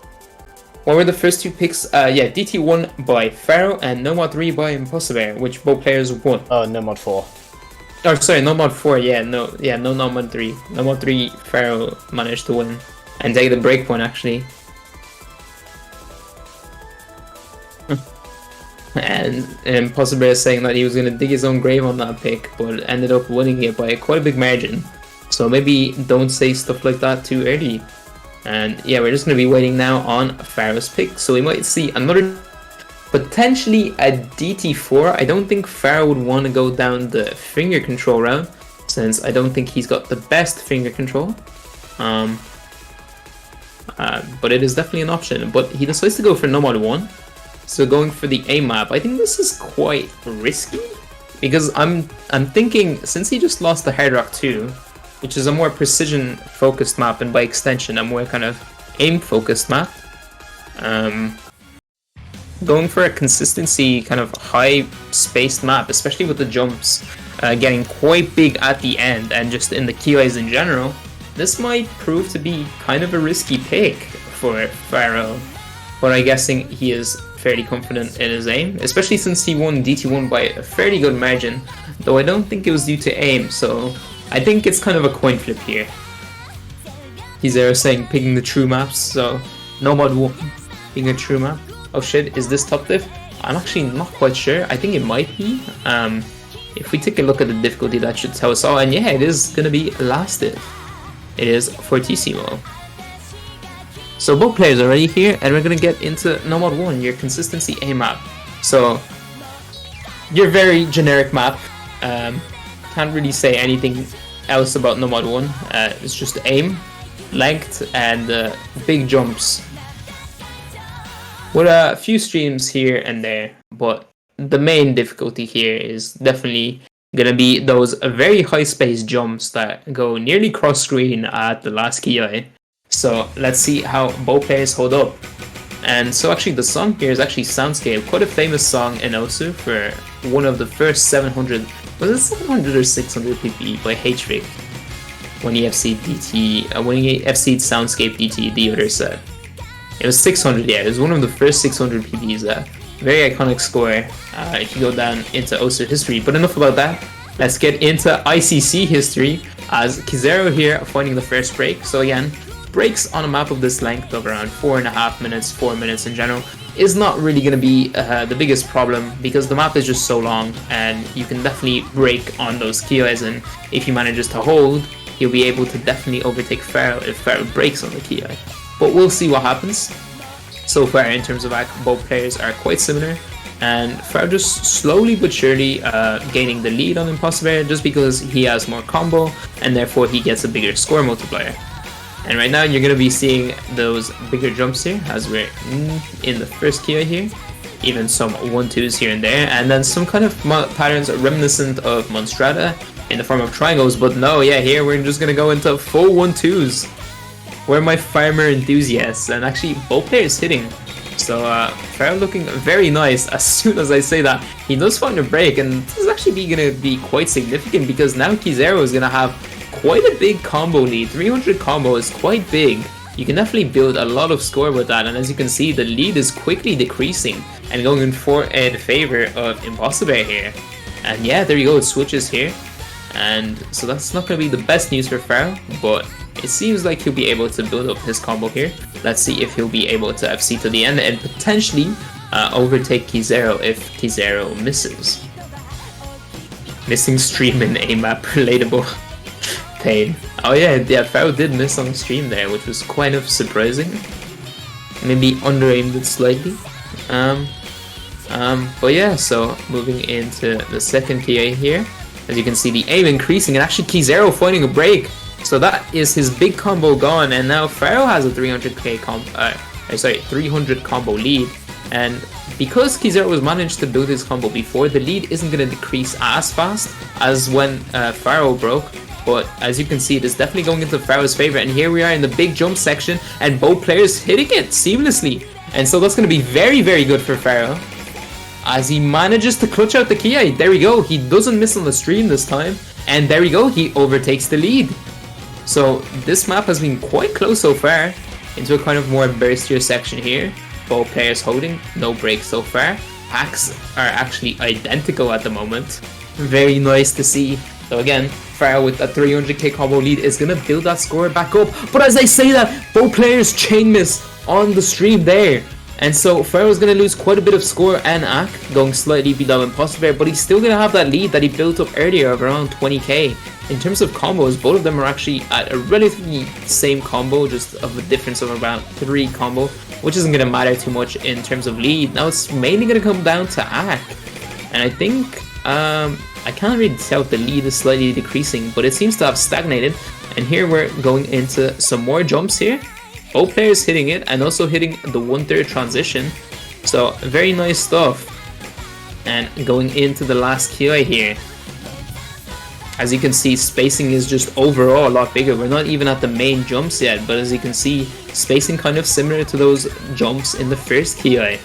What were the first two picks? Yeah, DT1 by Faro and Nomad 3 by Impossible, which both players won.
Oh, Nomad 4.
Oh, sorry, Nomad 4, no Nomad 3. Nomad 3, Faro managed to win and take the break point, actually. And Impossible is saying that he was going to dig his own grave on that pick, but ended up winning it by quite a big margin. So maybe don't say stuff like that too early. And yeah, we're just going to be waiting now on Faro's pick. So we might see another, potentially a DT4. I don't think Faro would want to go down the finger control route, since I don't think he's got the best finger control. But it is definitely an option. But he decides to go for Nomad 1. So going for the A map, I think this is quite risky, because I'm thinking, since he just lost the Hard Rock 2, which is a more precision focused map, and by extension a more kind of aim focused map, going for a consistency kind of high spaced map, especially with the jumps getting quite big at the end and just in the QAs in general, this might prove to be kind of a risky pick for Faro. But I'm guessing he is fairly confident in his aim, especially since he won DT1 by a fairly good margin, though I don't think it was due to aim, so I think it's kind of a coin flip here. He's there saying picking the true maps, so Nomad 1 being a true map. Oh shit, is this top diff? I'm actually not quite sure. I think it might be. If we take a look at the difficulty, that should tell us all, and yeah, it is gonna be last diff. It is Fortissimo. So both players are ready here, and we're gonna get into Nomad 1, your consistency A map. So your very generic map. Can't really say anything else about Nomad 1. It's just aim, length, and big jumps. With a few streams here and there, but the main difficulty here is definitely gonna be those very high space jumps that go nearly cross screen at the last key eye. So let's see how both players hold up. And so actually the song here is actually Soundscape, quite a famous song in Osu for one of the first 700, was it 700 or 600 PPE by H-Rig when he FC'd DT, when he FC'd Soundscape DT the other set. It was 600, yeah, it was one of the first 600 PPs. Very iconic score if you go down into Osu history. But enough about that, let's get into ICC history as Kizero here finding the first break. So again, breaks on a map of this length of around 4.5 minutes, 4 minutes in general, is not really going to be the biggest problem because the map is just so long and you can definitely break on those Kios, and if he manages to hold, he'll be able to definitely overtake Faro if Faro breaks on the Kio. But we'll see what happens. So far in terms of both players are quite similar, and Faro just slowly but surely gaining the lead on Impossible just because he has more combo and therefore he gets a bigger score multiplier. And right now you're going to be seeing those bigger jumps here as we're in the first Kia here. Even some 1-2s here and there, and then some kind of patterns reminiscent of Monstrata in the form of triangles. But no, yeah, here we're just going to go into full 1-2s. We're my farmer enthusiasts, and actually both players hitting. So Faro looking very nice. As soon as I say that, he does find a break, and this is actually going to be quite significant because now Kizero is going to have quite a big combo lead. 300 combo is quite big. You can definitely build a lot of score with that, and as you can see, the lead is quickly decreasing and going in favor of Impossible here. And yeah, there you go, it switches here. And so that's not going to be the best news for Faro, but it seems like he'll be able to build up his combo here. Let's see if he'll be able to FC to the end and potentially overtake Kizero if Kizero misses. Missing stream in A-map, relatable. Pain. Oh yeah, Faro did miss on stream there, which was kind of surprising. Maybe under-aimed it slightly. But yeah, so moving into the second TA here. As you can see, the aim increasing, and actually Kizero finding a break. So that is his big combo gone, and now Faro has a 300 combo lead. And because Kizero was managed to build his combo before, the lead isn't going to decrease as fast as when Faro broke. But as you can see, it is definitely going into Faro's favor. And here we are in the big jump section, and both players hitting it seamlessly. And so that's going to be very, very good for Faro as he manages to clutch out the Kia. There we go. He doesn't miss on the stream this time. And there we go. He overtakes the lead. So this map has been quite close so far into a kind of more burstier section here. Both players holding. No break so far. Hacks are actually identical at the moment. Very nice to see. So again, Faro with a 300k combo lead is going to build that score back up. But as I say that, both players chain miss on the stream there. And so Faro is going to lose quite a bit of score and AC, going slightly below Impossible, but he's still going to have that lead that he built up earlier of around 20k. In terms of combos, both of them are actually at a relatively same combo, just of a difference of about 3 combo, which isn't going to matter too much in terms of lead. Now it's mainly going to come down to AC. And I think, I can't really tell if the lead is slightly decreasing, but it seems to have stagnated. And here we're going into some more jumps here. Both players hitting it and also hitting the 1/3 transition. So very nice stuff. And going into the last QA here. As you can see, spacing is just overall a lot bigger. We're not even at the main jumps yet, but as you can see, spacing kind of similar to those jumps in the first QA.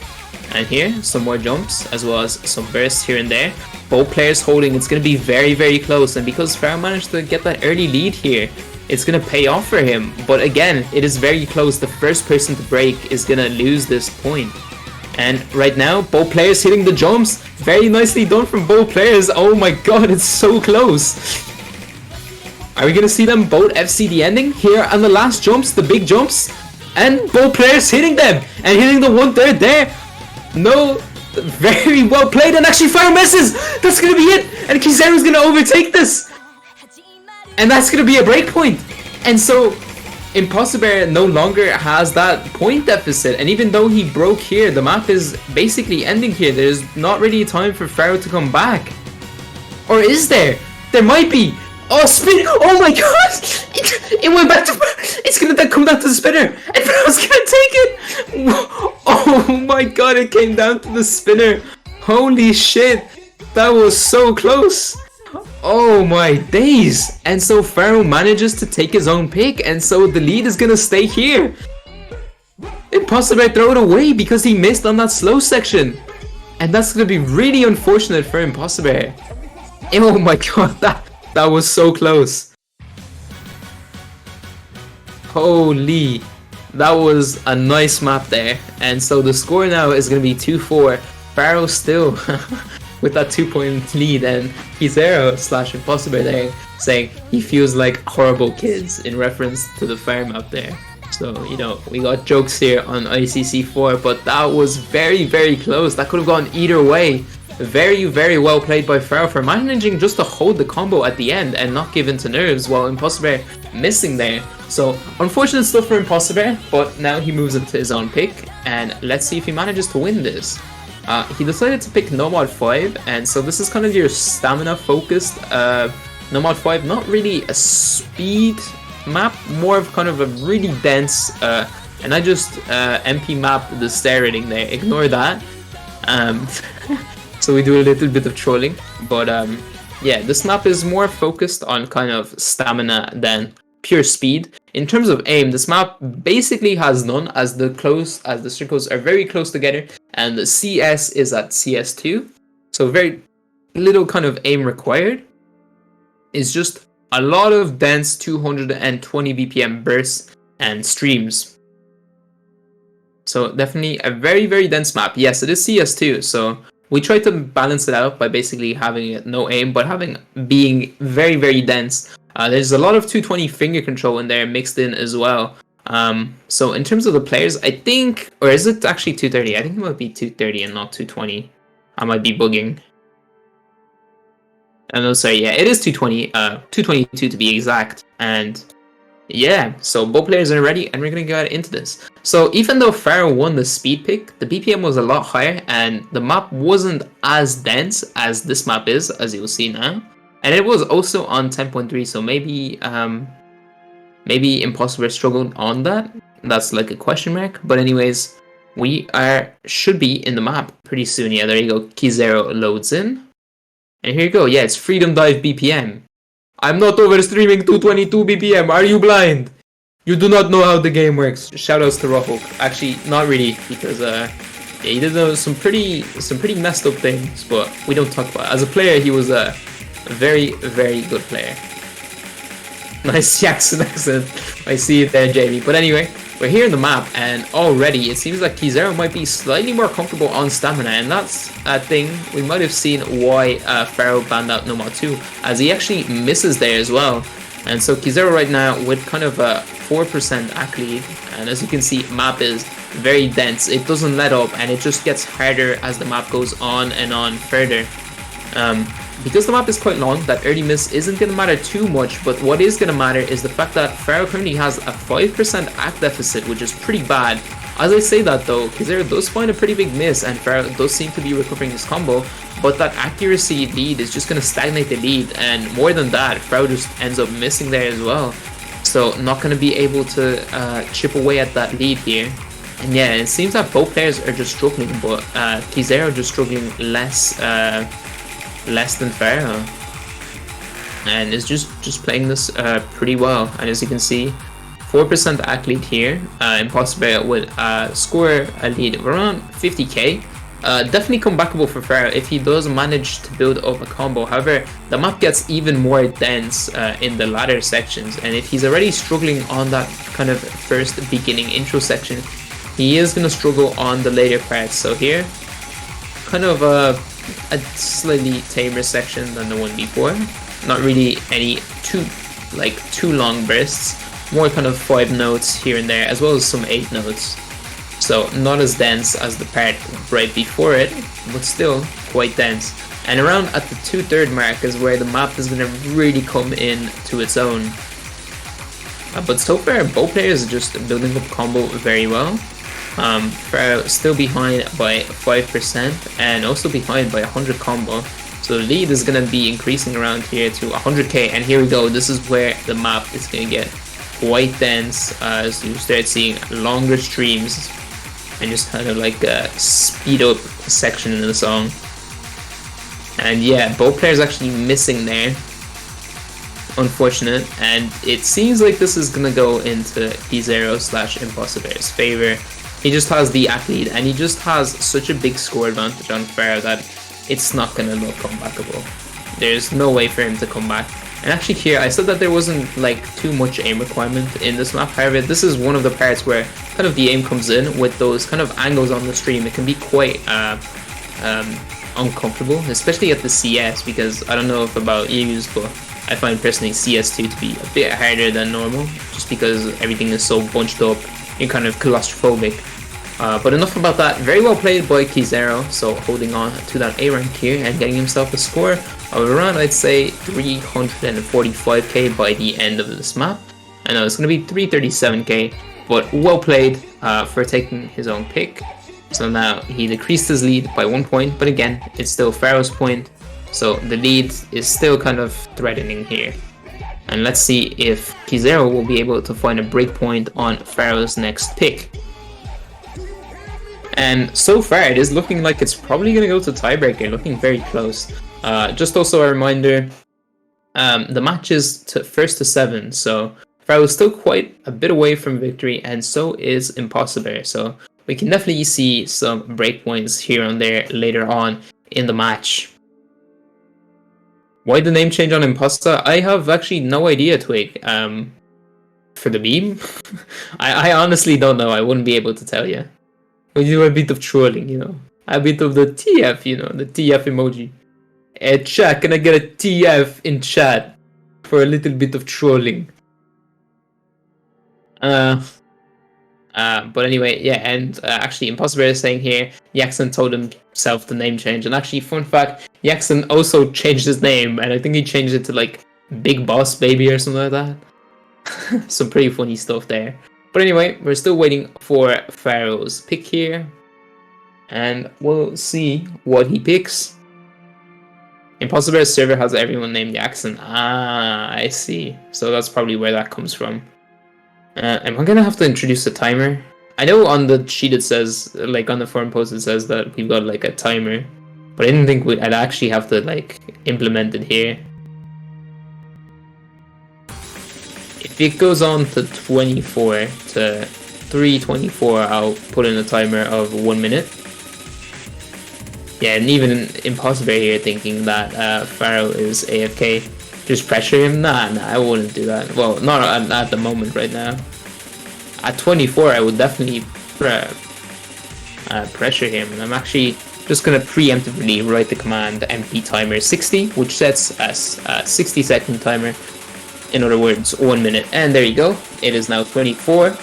And here, some more jumps, as well as some bursts here and there. Both players holding, it's going to be very, very close. And because Faro managed to get that early lead here, it's going to pay off for him. But again, it is very close. The first person to break is going to lose this point. And right now, both players hitting the jumps. Very nicely done from both players. Oh my god, it's so close. Are we going to see them both FC the ending here on the last jumps, the big jumps? And both players hitting them and hitting the 1/3 there. No, very well played, and actually Faro misses. That's going to be it. And Kizero's going to overtake this. And that's going to be a break point. And so Impossible no longer has that point deficit. And even though he broke here, the map is basically ending here. There's not really time for Faro to come back. Or is there? There might be. Oh, spin! Oh my god! It went back to... It's going to come down to the spinner. And Faro's going to take it. Oh my god, it came down to the spinner. Holy shit. That was so close. Oh my days! And so Faro manages to take his own pick, and so the lead is gonna stay here. Impossible throw it away because he missed on that slow section. And that's gonna be really unfortunate for Impossible. Oh my god, that was so close. Holy, that was a nice map there. And so the score now is gonna be 2-4. Faro still with that 2-point lead, and Kizero/Impossible there saying he feels like horrible kids in reference to the farm up there. So, you know, we got jokes here on ICC4, but that was very, very close. That could have gone either way. Very, very well played by Faro for managing just to hold the combo at the end and not give in to nerves, while Impossible missing there. So, unfortunate stuff for Impossible, but now he moves up to his own pick, and let's see if he manages to win this. He decided to pick No Mod 5, and so this is kind of your stamina focused. No Mod 5, not really a speed map, more of kind of a really dense, and I just MP map the stair rating there, ignore that. So we do a little bit of trolling, but yeah, this map is more focused on kind of stamina than pure speed. In terms of aim, this map basically has none, as the circles are very close together, and the CS is at CS2, so very little kind of aim required. It's just a lot of dense 220 BPM bursts and streams. So definitely a very, very dense map. Yes, it is CS2, so we try to balance it out by basically having no aim, but being very, very dense. There's a lot of 220 finger control in there mixed in as well. So in terms of the players, I think, or is it actually 230? I think it might be 230 and not 220. I might be bugging. No, sorry, yeah, it is 220, 222 to be exact. And yeah, so both players are ready, and we're gonna get into this. So even though Faro won the speed pick, the BPM was a lot higher, and the map wasn't as dense as this map is, as you'll see now. And it was also on 10.3, so maybe maybe Impossible struggled on that. That's like a question mark. But anyways, we should be in the map pretty soon. Yeah, there you go. Kizero loads in. And here you go. Yeah, it's Freedom Dive BPM. I'm not overstreaming 222 BPM. Are you blind? You do not know how the game works. Shoutouts to Ruffle. Actually, not really, because yeah, he did some pretty messed up things, but we don't talk about it. As a player, he was a very, very good player. Nice Jackson accent. I see it there, Jamie. But anyway, we're here in the map, and already it seems like Kizero might be slightly more comfortable on stamina, and that's a thing. We might have seen why Faro banned out No Mod 2, as he actually misses there as well. And so Kizero right now with kind of a 4% AC lead, and as you can see, map is very dense. It doesn't let up, and it just gets harder as the map goes on and on further. Because the map is quite long, that early miss isn't going to matter too much, but what is going to matter is the fact that Faro currently has a 5% AC deficit, which is pretty bad. As I say that though, Kizero does find a pretty big miss, and Faro does seem to be recovering his combo, but that accuracy lead is just going to stagnate the lead, and more than that, Faro just ends up missing there as well. So not going to be able to chip away at that lead here. And yeah, it seems that both players are just struggling, but Kizero just struggling less than Faro, and is just playing this pretty well. And as you can see, 4% AC lead here. Impossible would score a lead of around 50k. Definitely comebackable for Faro if he does manage to build up a combo. However, the map gets even more dense in the latter sections, and if he's already struggling on that kind of first beginning intro section, he is going to struggle on the later parts. So here, kind of a slightly tamer section than the one before. Not really any too long bursts, more kind of 5 notes here and there, as well as some 8 notes. So not as dense as the part right before it, but still quite dense. And around at the 2/3 mark is where the map is going to really come in to its own. But so far, both players are just building up combo very well. Faro still behind by 5% and also behind by 100 combo. So the lead is going to be increasing around here to 100k, and here we go. This is where the map is going to get quite dense as you start seeing longer streams and just kind of like a speed up section in the song. And yeah, both players actually missing there. unfortunate, and it seems like this is gonna go into P0/Impossiber's favor. He just has the athlete, and he just has such a big score advantage on Faro that it's not gonna look comebackable. There's no way for him to come back. And actually here, I said that there wasn't like too much aim requirement in this map. However, this is one of the parts where kind of the aim comes in with those kind of angles on the stream. It can be quite uncomfortable, especially at the CS, because I don't know if about yous, but I find personally CS2 to be a bit harder than normal, just because everything is so bunched up. You're kind of claustrophobic. But enough about that. Very well played by Kizero, so holding on to that A rank here and getting himself a score of around, I'd say, 345k by the end of this map. I know it's going to be 337k, but well played for taking his own pick. So now he decreased his lead by 1 point, but again, it's still Faro's point, so the lead is still kind of threatening here. And let's see if Kizero will be able to find a breakpoint on Faro's next pick. And so far, it is looking like it's probably going to go to tiebreaker, looking very close. Just also a reminder, the match is to 1st to 7, so Faro is still quite a bit away from victory, and so is Impossiber. So we can definitely see some breakpoints here and there later on in the match. Why the name change on Imposter? I have actually no idea, Twig. For the meme? I honestly don't know. I wouldn't be able to tell you. We do a bit of trolling, you know. A bit of the TF, you know, the TF emoji. Hey, chat, can I get a TF in chat for a little bit of trolling? But anyway, yeah, and actually Impossible is saying here, Jackson told himself the name change, and actually, fun fact, Jackson also changed his name, and I think he changed it to like Big Boss Baby or something like that. Some pretty funny stuff there. But anyway, we're still waiting for Faro's pick here, and we'll see what he picks. Impossible's server has everyone named Jackson. Ah, I see. So that's probably where that comes from. Am I gonna have to introduce a timer? I know on the sheet it says, like on the forum post it says that we've got like a timer, but I didn't think I'd actually have to like implement it here. If it goes on to 24 to 3:24, I'll put in a timer of 1 minute. Yeah, and even Impossible here thinking that Faro is AFK. Just pressure him? Nah, I wouldn't do that. Well, not at the moment right now. At 24, I would definitely pressure him. And I'm actually just going to preemptively write the command MP timer 60, which sets a 60-second timer. In other words, 1 minute. And there you go. It is now 24.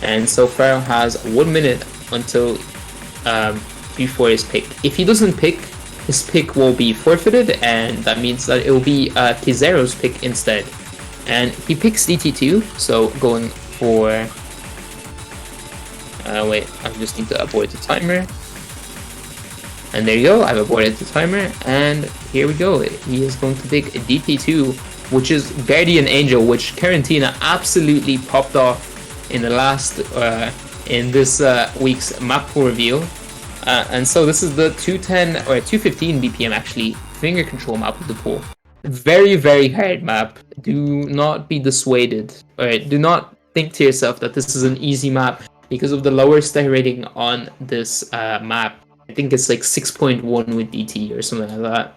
And so Faro has 1 minute until before his pick. If he doesn't pick, his pick will be forfeited, and that means that it will be Kizero's pick instead. And he picks DT2, so going for... wait, I just need to avoid the timer. And there you go, I've avoided the timer, and here we go. He is going to pick DT2, which is Guardian Angel, which Karantina absolutely popped off in the last, in this week's map pool reveal. And so this is the 210 or 215 BPM actually finger control map of the pool. Very, very hard map. Do not be dissuaded, or do not think to yourself that this is an easy map because of the lower star rating on this map. I think it's like 6.1 with DT or something like that.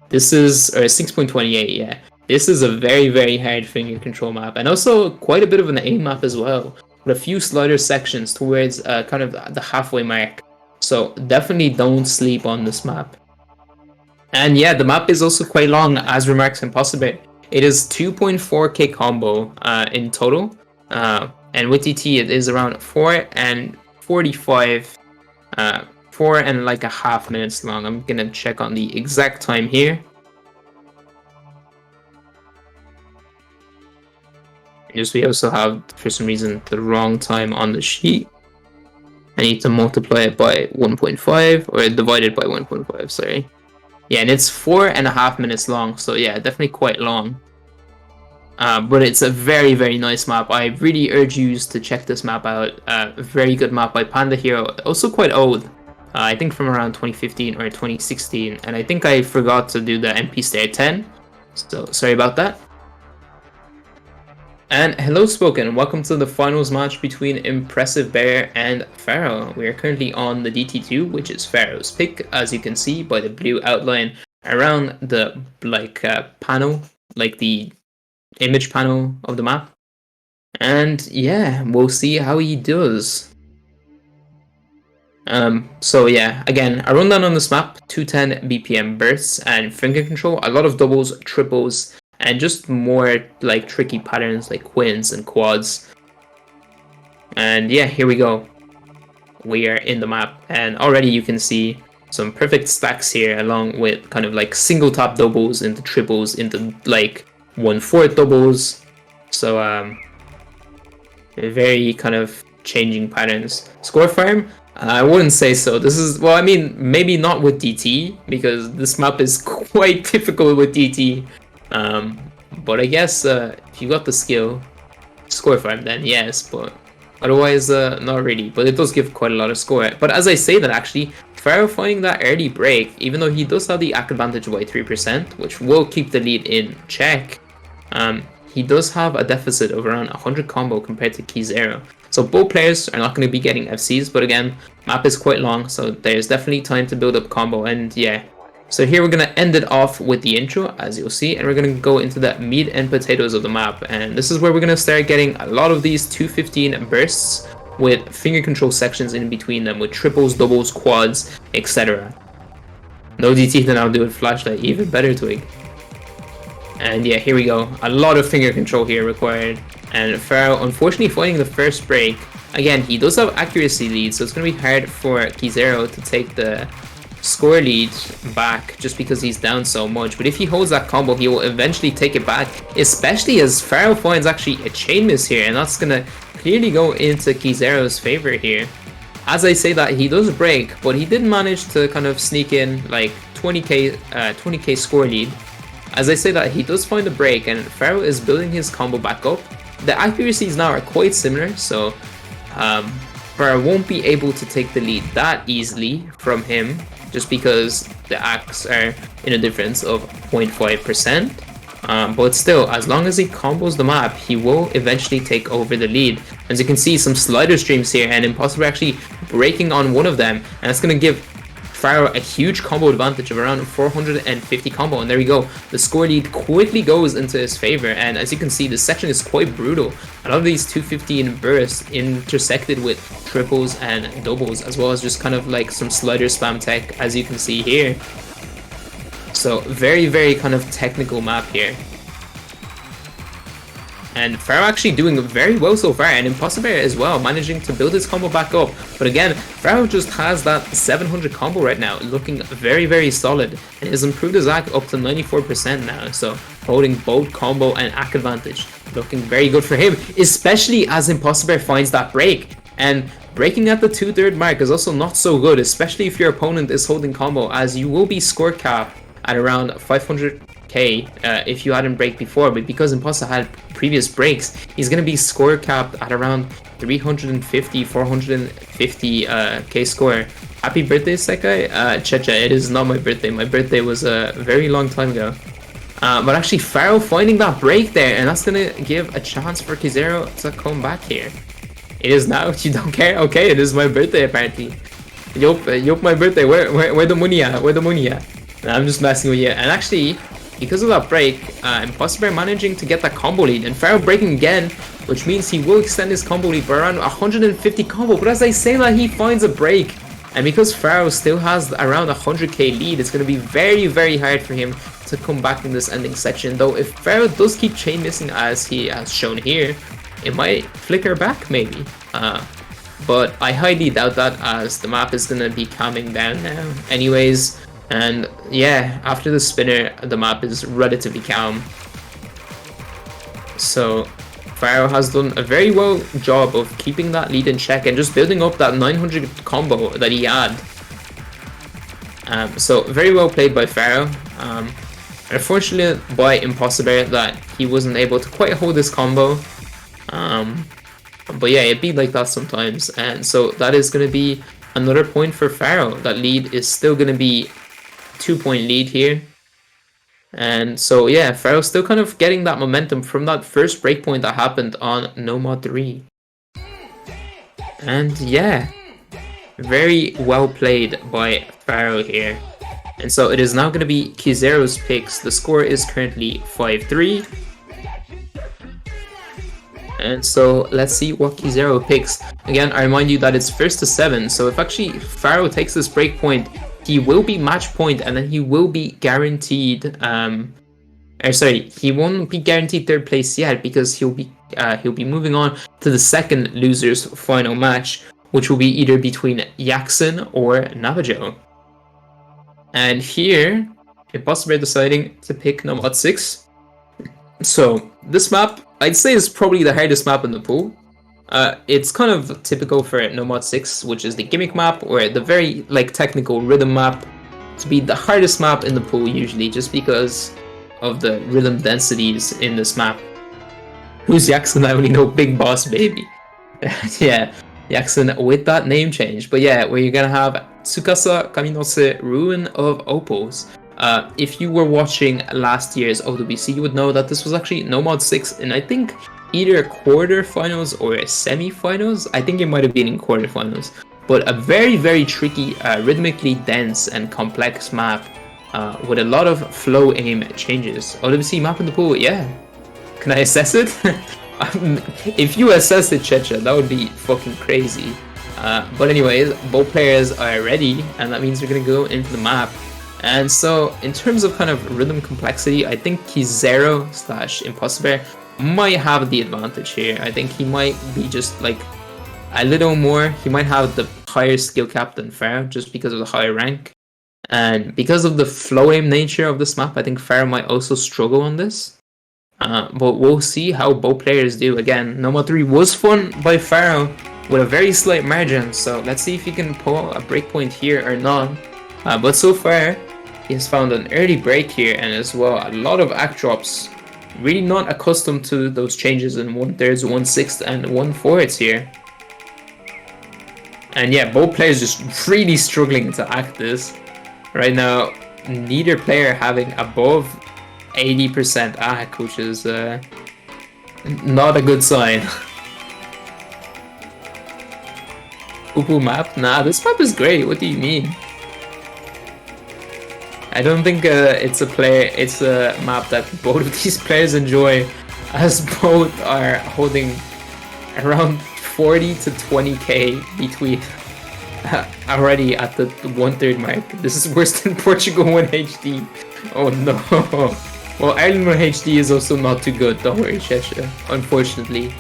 This is, or 6.28, yeah. This is a very, very hard finger control map, and also quite a bit of an aim map as well, with a few slider sections towards kind of the halfway mark. So definitely don't sleep on this map. And yeah, the map is also quite long, as remarks Impossible. It is 2.4k combo in total. And with DT it is around 4 and 45, 4 and like a half minutes long. I'm gonna check on the exact time here. Just we also have, for some reason, the wrong time on the sheet. I need to multiply it by 1.5, or divide it by 1.5, sorry. Yeah, and it's 4.5 minutes long, so yeah, definitely quite long. But it's a very, very nice map. I really urge you to check this map out. A very good map by Panda Hero, also quite old. I think from around 2015 or 2016, and I think I forgot to do the MP Stair 10, so sorry about that. And hello, Spoken. Welcome to the finals match between Impressive Bear and Faro. We are currently on the DT2, which is Faro's pick, as you can see by the blue outline around the panel, like the image panel of the map. And yeah, we'll see how he does. So yeah, again, a rundown on this map: 210 BPM bursts and finger control, a lot of doubles, triples, and just more like tricky patterns like quins and quads. And yeah, here we go. We are in the map, and already you can see some perfect stacks here, along with kind of like single top doubles into triples into like 1/4 doubles. So very kind of changing patterns. Score farm? I wouldn't say so. This is, well, I mean, maybe not with DT, because this map is quite difficult with DT. But I guess if you got the skill, score farm, then yes, but otherwise, not really. But it does give quite a lot of score. But as I say that, actually, Faro finding that early break, even though he does have the act advantage by 3%, which will keep the lead in check, he does have a deficit of around 100 combo compared to Key0. So both players are not going to be getting FCs, but again, map is quite long, so there's definitely time to build up combo, and yeah. So here we're going to end it off with the intro, as you'll see, and we're going to go into the meat and potatoes of the map, and this is where we're going to start getting a lot of these 215 bursts with finger control sections in between them, with triples, doubles, quads, etc. No DT, then I'll do it flashlight, even better, Twig. And yeah, here we go. A lot of finger control here required. And Faro, unfortunately, finding the first break. Again, he does have accuracy lead, so it's going to be hard for Key0 to take the score lead back just because he's down so much. But if he holds that combo, he will eventually take it back, especially as Faro finds actually a chain miss here, and that's going to clearly go into Key0's favor here. As I say that, he does break, but he did manage to kind of sneak in like 20k score lead. As I say that, he does find a break, and Faro is building his combo back up. The accuracies now are quite similar, so Faro won't be able to take the lead that easily from him, just because the acts are in a difference of 0.5%. But still, as long as he combos the map, he will eventually take over the lead. As you can see, some slider streams here, and Impossible actually breaking on one of them, and that's going to give Faro a huge combo advantage of around 450 combo, and there we go. The score lead quickly goes into his favor, and as you can see, this section is quite brutal. A lot of these 215 bursts intersected with triples and doubles, as well as just kind of like some slider spam tech, as you can see here. So very, very kind of technical map here. And Faro actually doing very well so far, and Impossible as well, managing to build his combo back up. But again, Faro just has that 700 combo right now, looking very, very solid, and has improved his AC up to 94% now, so holding both combo and AC advantage. Looking very good for him, especially as Impossible finds that break. And breaking at the 2/3 mark is also not so good, especially if your opponent is holding combo, as you will be score capped at around 500k if you hadn't break before, but because Impossible had previous breaks, he's going to be score capped at around 350, 450k score. Happy birthday, Sekai. Checha, it is not my birthday. My birthday was a very long time ago. But actually, Faro finding that break there, and that's going to give a chance for Key0 to come back here. It is now. You don't care? Okay, it is my birthday apparently. Yup, my birthday. Where the money at? Where the money at? Nah, I'm just messing with you. And actually, because of that break, Impossible managing to get that combo lead, and Faro breaking again, which means he will extend his combo lead by around 150 combo. But as I say that, he finds a break, and because Faro still has around 100k lead, it's going to be very, very hard for him to come back in this ending section. Though if Faro does keep chain missing as he has shown here, it might flicker back maybe. But I highly doubt that, as the map is going to be calming down now anyways. And yeah, after the spinner, the map is relatively calm. So Faro has done a very well job of keeping that lead in check and just building up that 900 combo that he had. So very well played by Faro. Unfortunate by Impossible that he wasn't able to quite hold this combo. But yeah, it'd be like that sometimes. And so that is going to be another point for Faro. That lead is still going to be 2-point lead here. And so yeah, Faro's still kind of getting that momentum from that first breakpoint that happened on No Mod 3. And yeah, very well played by Faro here. And so it is now going to be Kizero's picks. The score is currently 5-3. And so let's see what Kizero picks. Again, I remind you that it's first to 7. So if actually Faro takes this break point, he will be match point, and then he will be guaranteed. He won't be guaranteed third place yet, because he'll be moving on to the second losers final match, which will be either between Yaxon or Navajo. And here, Impossible deciding to pick No Mod 6. So this map, I'd say, is probably the hardest map in the pool. It's kind of typical for No Mod 6, which is the gimmick map, or the very technical rhythm map, to be the hardest map in the pool usually, just because of the rhythm densities in this map. Who's Yaxon? I only know Big Boss Baby. Yeah, Yaxon with that name change. But yeah, where you're gonna have Tsukasa Kaminose, Ruin of Opals. If you were watching last year's OWC, you would know that this was actually No Mod 6, and I think either quarterfinals or semi-finals. I think it might have been in quarterfinals. But a very, very tricky, rhythmically dense and complex map with a lot of flow aim changes. OWC map in the pool, yeah. Can I assess it? If you assess it, Checha, that would be fucking crazy. But anyways, both players are ready, and that means we're gonna go into the map. And so, in terms of kind of rhythm complexity, I think Kizero / Impossible might have the advantage here. I think he might be just a little more. He might have the higher skill cap than Faro, just because of the higher rank. And because of the flow aim nature of this map, I think Faro might also struggle on this. But we'll see how both players do. Again, No Mod 3 was fun by Faro with a very slight margin, so let's see if he can pull a breakpoint here or not. But so far, he has found an early break here, and as well a lot of act drops. Really not accustomed to those changes in 1/3, 1/6, and 1/4 here. And yeah, both players just really struggling to act this. Right now, neither player having above 80% act, which is not a good sign. Poo-poo map? Nah, this map is great. What do you mean? I don't think it's a map that both of these players enjoy, as both are holding around 40 to 20k between already at the 1/3 mark. This is worse than Portugal 1 HD. Oh no. Well, Ireland 1 HD is also not too good, don't worry, Cheshire, unfortunately.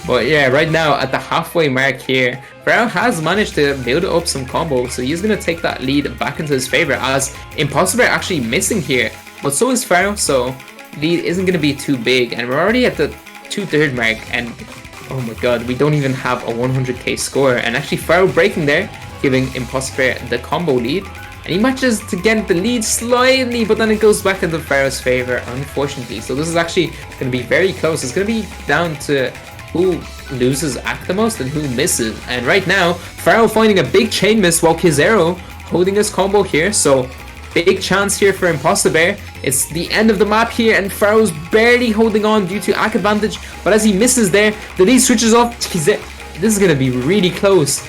But yeah, right now at the halfway mark here, Faro has managed to build up some combos, so he's gonna take that lead back into his favor, as Impossible actually missing here, but so is Faro, so lead isn't gonna be too big, and we're already at the 2/3 mark, and oh my god, we don't even have a 100k score, and actually Faro breaking there, giving Impossible the combo lead, and he manages to get the lead slightly, but then it goes back into Faro's favor, unfortunately. So this is actually gonna be very close. It's gonna be down to who loses act the most and who misses. And right now, Faro finding a big chain miss, while Kizero holding his combo here. So big chance here for Impossible. It's the end of the map here, and Faro's barely holding on due to act advantage. But as he misses there, the lead switches off. This is gonna be really close.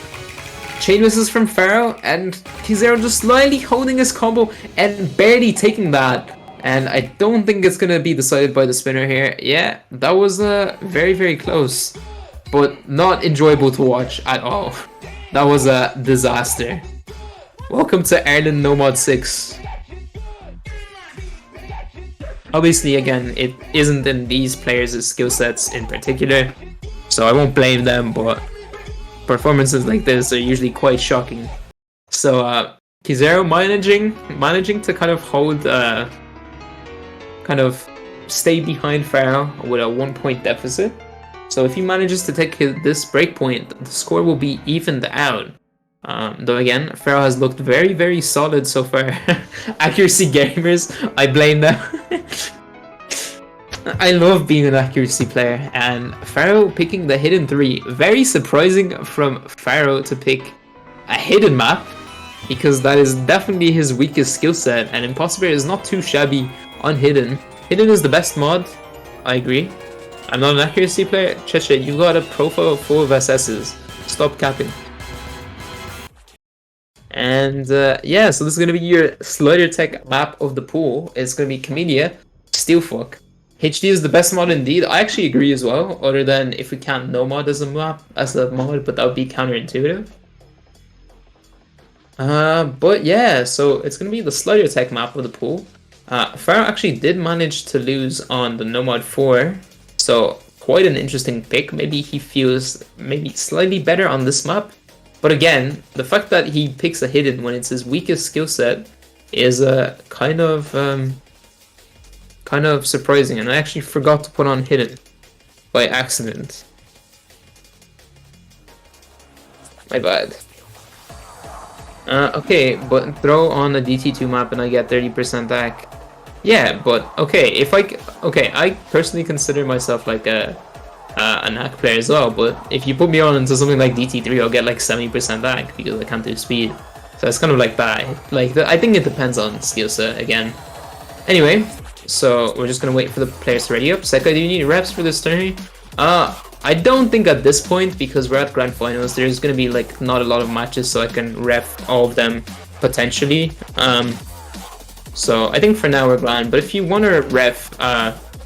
Chain misses from Faro, and Kizero just slightly holding his combo and barely taking that. And I don't think it's gonna be decided by the spinner here. Yeah, that was very, very close, but not enjoyable to watch at all. That was a disaster. Welcome to Ireland No Mod 6. Obviously, again, it isn't in these players' skill sets in particular, so I won't blame them, but performances like this are usually quite shocking. So Kizero managing to kind of hold kind of stay behind Faro with a 1-point deficit. So if he manages to take this breakpoint, the score will be evened out. Though again, Faro has looked very, very solid so far. Accuracy gamers, I blame them. I love being an accuracy player, and Faro picking the hidden 3. Very surprising from Faro to pick a hidden map. because that is definitely his weakest skill set, and Impossible is not too shabby on Hidden. Hidden is the best mod, I agree. I'm not an accuracy player. Cheche, you got a profile full of SSs. Stop capping. And yeah, so this is going to be your Slider Tech map of the pool. It's going to be Camellia, Steelfuck. HD is the best mod indeed. I actually agree as well, other than if we count no mod as a map, as a mod, but that would be counterintuitive. But yeah, so it's going to be the Slider Tech map of the pool. Faro actually did manage to lose on the No Mod 4, so quite an interesting pick. Maybe he feels maybe slightly better on this map. But again, the fact that he picks a Hidden when it's his weakest skill set is kind of surprising. And I actually forgot to put on Hidden by accident. My bad. Okay, but throw on a DT2 map and I get 30% back. Yeah, but okay, I personally consider myself like a NAC player as well, but if you put me on into something like DT3, I'll get like 70% back because I can't do speed. So it's kind of like that. Like I think it depends on skill set again. Anyway, so we're just gonna wait for the players to ready up. Seka, do you need reps for this tourney? I don't think at this point, because we're at Grand Finals, there's gonna be like not a lot of matches, so I can ref all of them potentially. So I think for now we're grand, but if you want to ref,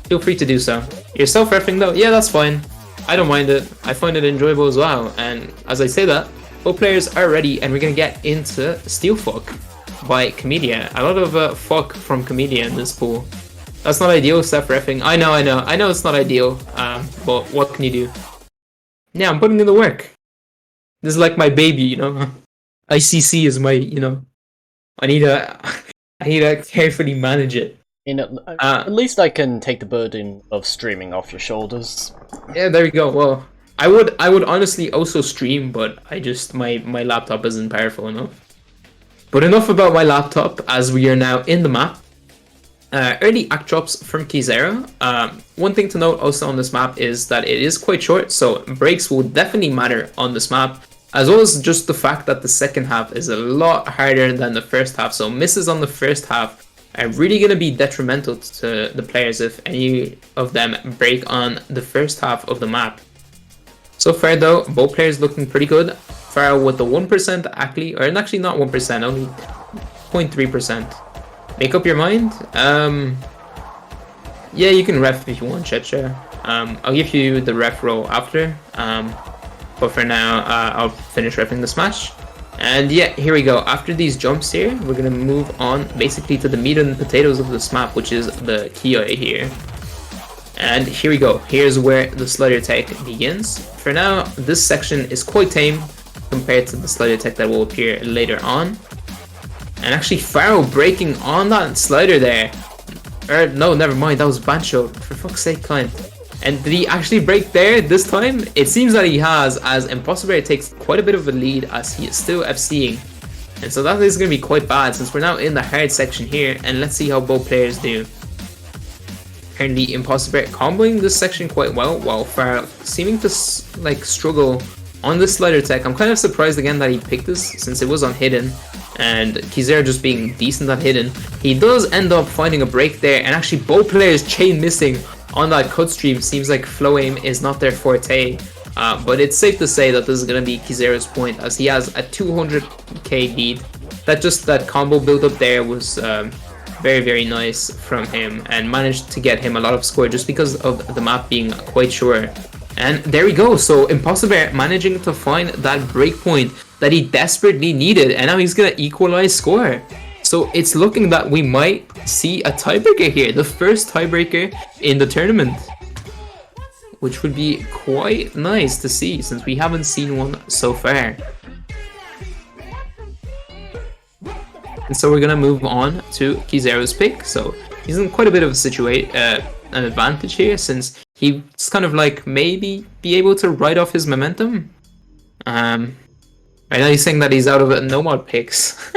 feel free to do so. You're self-refing though? Yeah, that's fine. I don't mind it. I find it enjoyable as well. And as I say that, both players are ready, and we're gonna get into Steelfuck by Camellia. A lot of fuck from Camellia in this pool. That's not ideal, self-refing. I know it's not ideal, but what can you do? Yeah, I'm putting in the work. This is like my baby, you know? ICC is my, you know, I need to carefully manage it.
You know, at least I can take the burden of streaming off your shoulders.
Yeah, there you go. Well, I would honestly also stream, but I just my laptop isn't powerful enough. But enough about my laptop, as we are now in the map. Early act drops from Kizera. One thing to note also on this map is that it is quite short, so breaks will definitely matter on this map, as well as just the fact that the second half is a lot harder than the first half, so misses on the first half are really going to be detrimental to the players if any of them break on the first half of the map. So far though, both players looking pretty good. Faro with the 1% actually, or actually not 1%, only 0.3%. Make up your mind. Yeah, you can ref if you want, Cheche. I'll give you the ref role after. But for now, I'll finish refing the smash. And yeah, here we go. After these jumps here, we're gonna move on basically to the meat and potatoes of this map, which is the Kia here. And here we go. Here's where the Slider Tech begins. For now, this section is quite tame compared to the Slider Tech that will appear later on. And actually, Faro breaking on that slider there. No, never mind. That was Bancho. For fuck's sake, client. And did he actually break there this time? It seems that he has, as Impossible takes quite a bit of a lead as he is still FCing. And so that is going to be quite bad since we're now in the hard section here. And let's see how both players do. Currently, Impossible comboing this section quite well, while Faro seeming to like struggle on this Slider Tech. I'm kind of surprised again that he picked this since it was on Hidden. And Kizera just being decent at Hidden. He does end up finding a break there, and actually both players chain missing on that cut stream. Seems like flow aim is not their forte, but it's safe to say that this is going to be Kizera's point, as he has a 200k lead. That combo build up there was very, very nice from him, and managed to get him a lot of score just because of the map being quite short. And there we go. So Impossible managing to find that breakpoint that he desperately needed, and now he's gonna equalize score. So it's looking that we might see a tiebreaker here, the first tiebreaker in the tournament, which would be quite nice to see since we haven't seen one so far. And so we're gonna move on to Kizera's pick. So he's in quite a bit of a an advantage here, since he's kind of like maybe be able to ride off his momentum. Right now he's saying that he's out of Nomad picks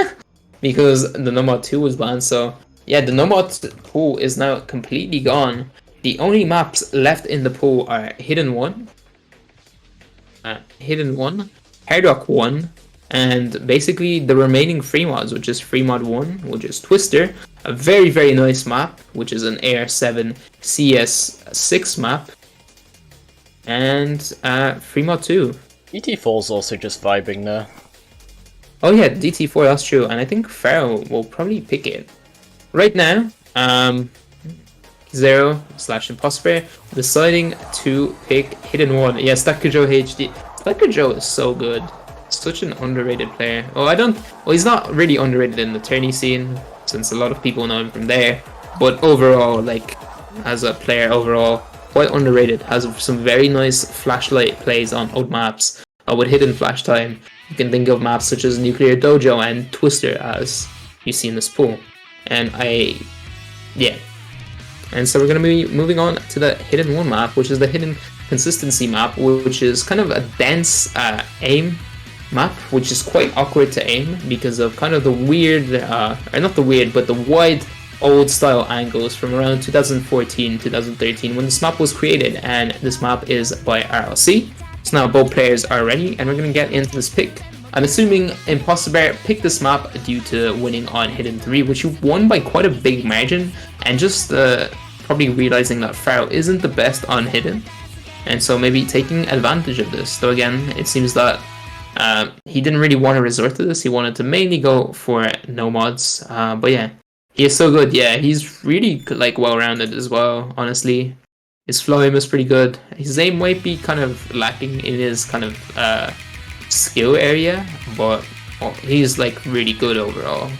because the Nomad 2 was banned. So yeah, the Nomad pool is now completely gone. The only maps left in the pool are Hidden 1, Hard Rock 1, And basically the remaining free mods, which is free mod 1, which is Twister, a very, very nice map, which is an AR7 CS6 map, and free mod 2.
DT4's also just vibing there.
Oh yeah, DT4, that's true, and I think Faro will probably pick it. Right now, Zero/Impossible deciding to pick Hidden One. Yeah, Stacker Joe HD. Stacker Joe is so good. Such an underrated player. Well, he's not really underrated in the tourney scene, since a lot of people know him from there. But overall, like, as a player overall, quite underrated. Has some very nice flashlight plays on old maps. With hidden flash time, you can think of maps such as Nuclear Dojo and Twister, as you see in this pool. And and so we're going to be moving on to the Hidden One map, which is the Hidden Consistency map, which is kind of a dense aim map, which is quite awkward to aim because of kind of the weird, or not the weird, but the wide old style angles from around 2014, 2013 when this map was created. And this map is by RLC. So now both players are ready and we're going to get into this pick. I'm assuming Impossible picked this map due to winning on Hidden 3, which you won by quite a big margin, and just probably realizing that Faro isn't the best on Hidden, and so maybe taking advantage of this. Though again, it seems that he didn't really want to resort to this. He wanted to mainly go for no mods, but yeah, he is so good. Yeah, he's really like well-rounded as well, honestly. His flow aim is pretty good. His aim might be kind of lacking in his kind of skill area, but he's like really good overall.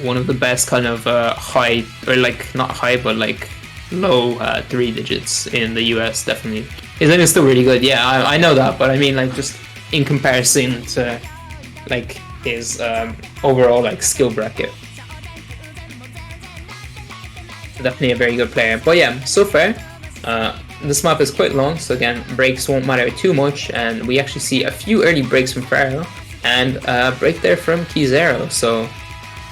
One of the best kind of high, or like not high, but like low 3 digits in the US, definitely. His aim is still really good. Yeah, I know that, but I mean like just in comparison to like his overall like skill bracket. Definitely a very good player. But yeah, so far this map is quite long, so again, breaks won't matter too much, and we actually see a few early breaks from Faro and a break there from Kizero. So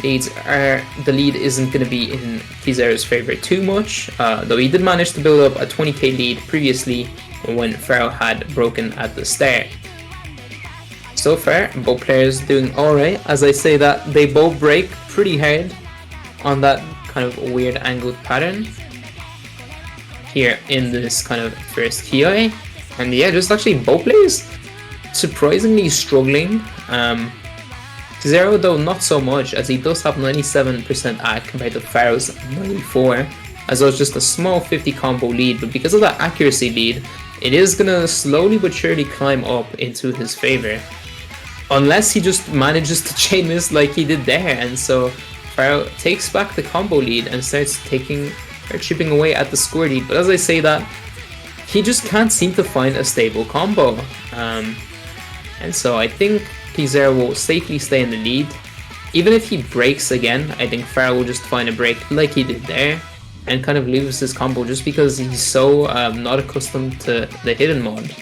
the lead isn't going to be in Kizero's favor too much, though he did manage to build up a 20k lead previously when Faro had broken at the start. So far, both players doing alright. As I say that, they both break pretty hard on that kind of weird angled pattern here in this kind of first KI. And yeah, just actually both players surprisingly struggling. Zero though not so much, as he does have 97% ACK compared to Faro's 94, as well as just a small 50 combo lead. But because of that accuracy lead, it is gonna slowly but surely climb up into his favor, unless he just manages to chain this like he did there. And so Faro takes back the combo lead and starts chipping away at the score lead. But as I say that, he just can't seem to find a stable combo. And so I think Kizero will safely stay in the lead. Even if he breaks again, I think Faro will just find a break like he did there and kind of lose his combo just because he's so not accustomed to the hidden mod.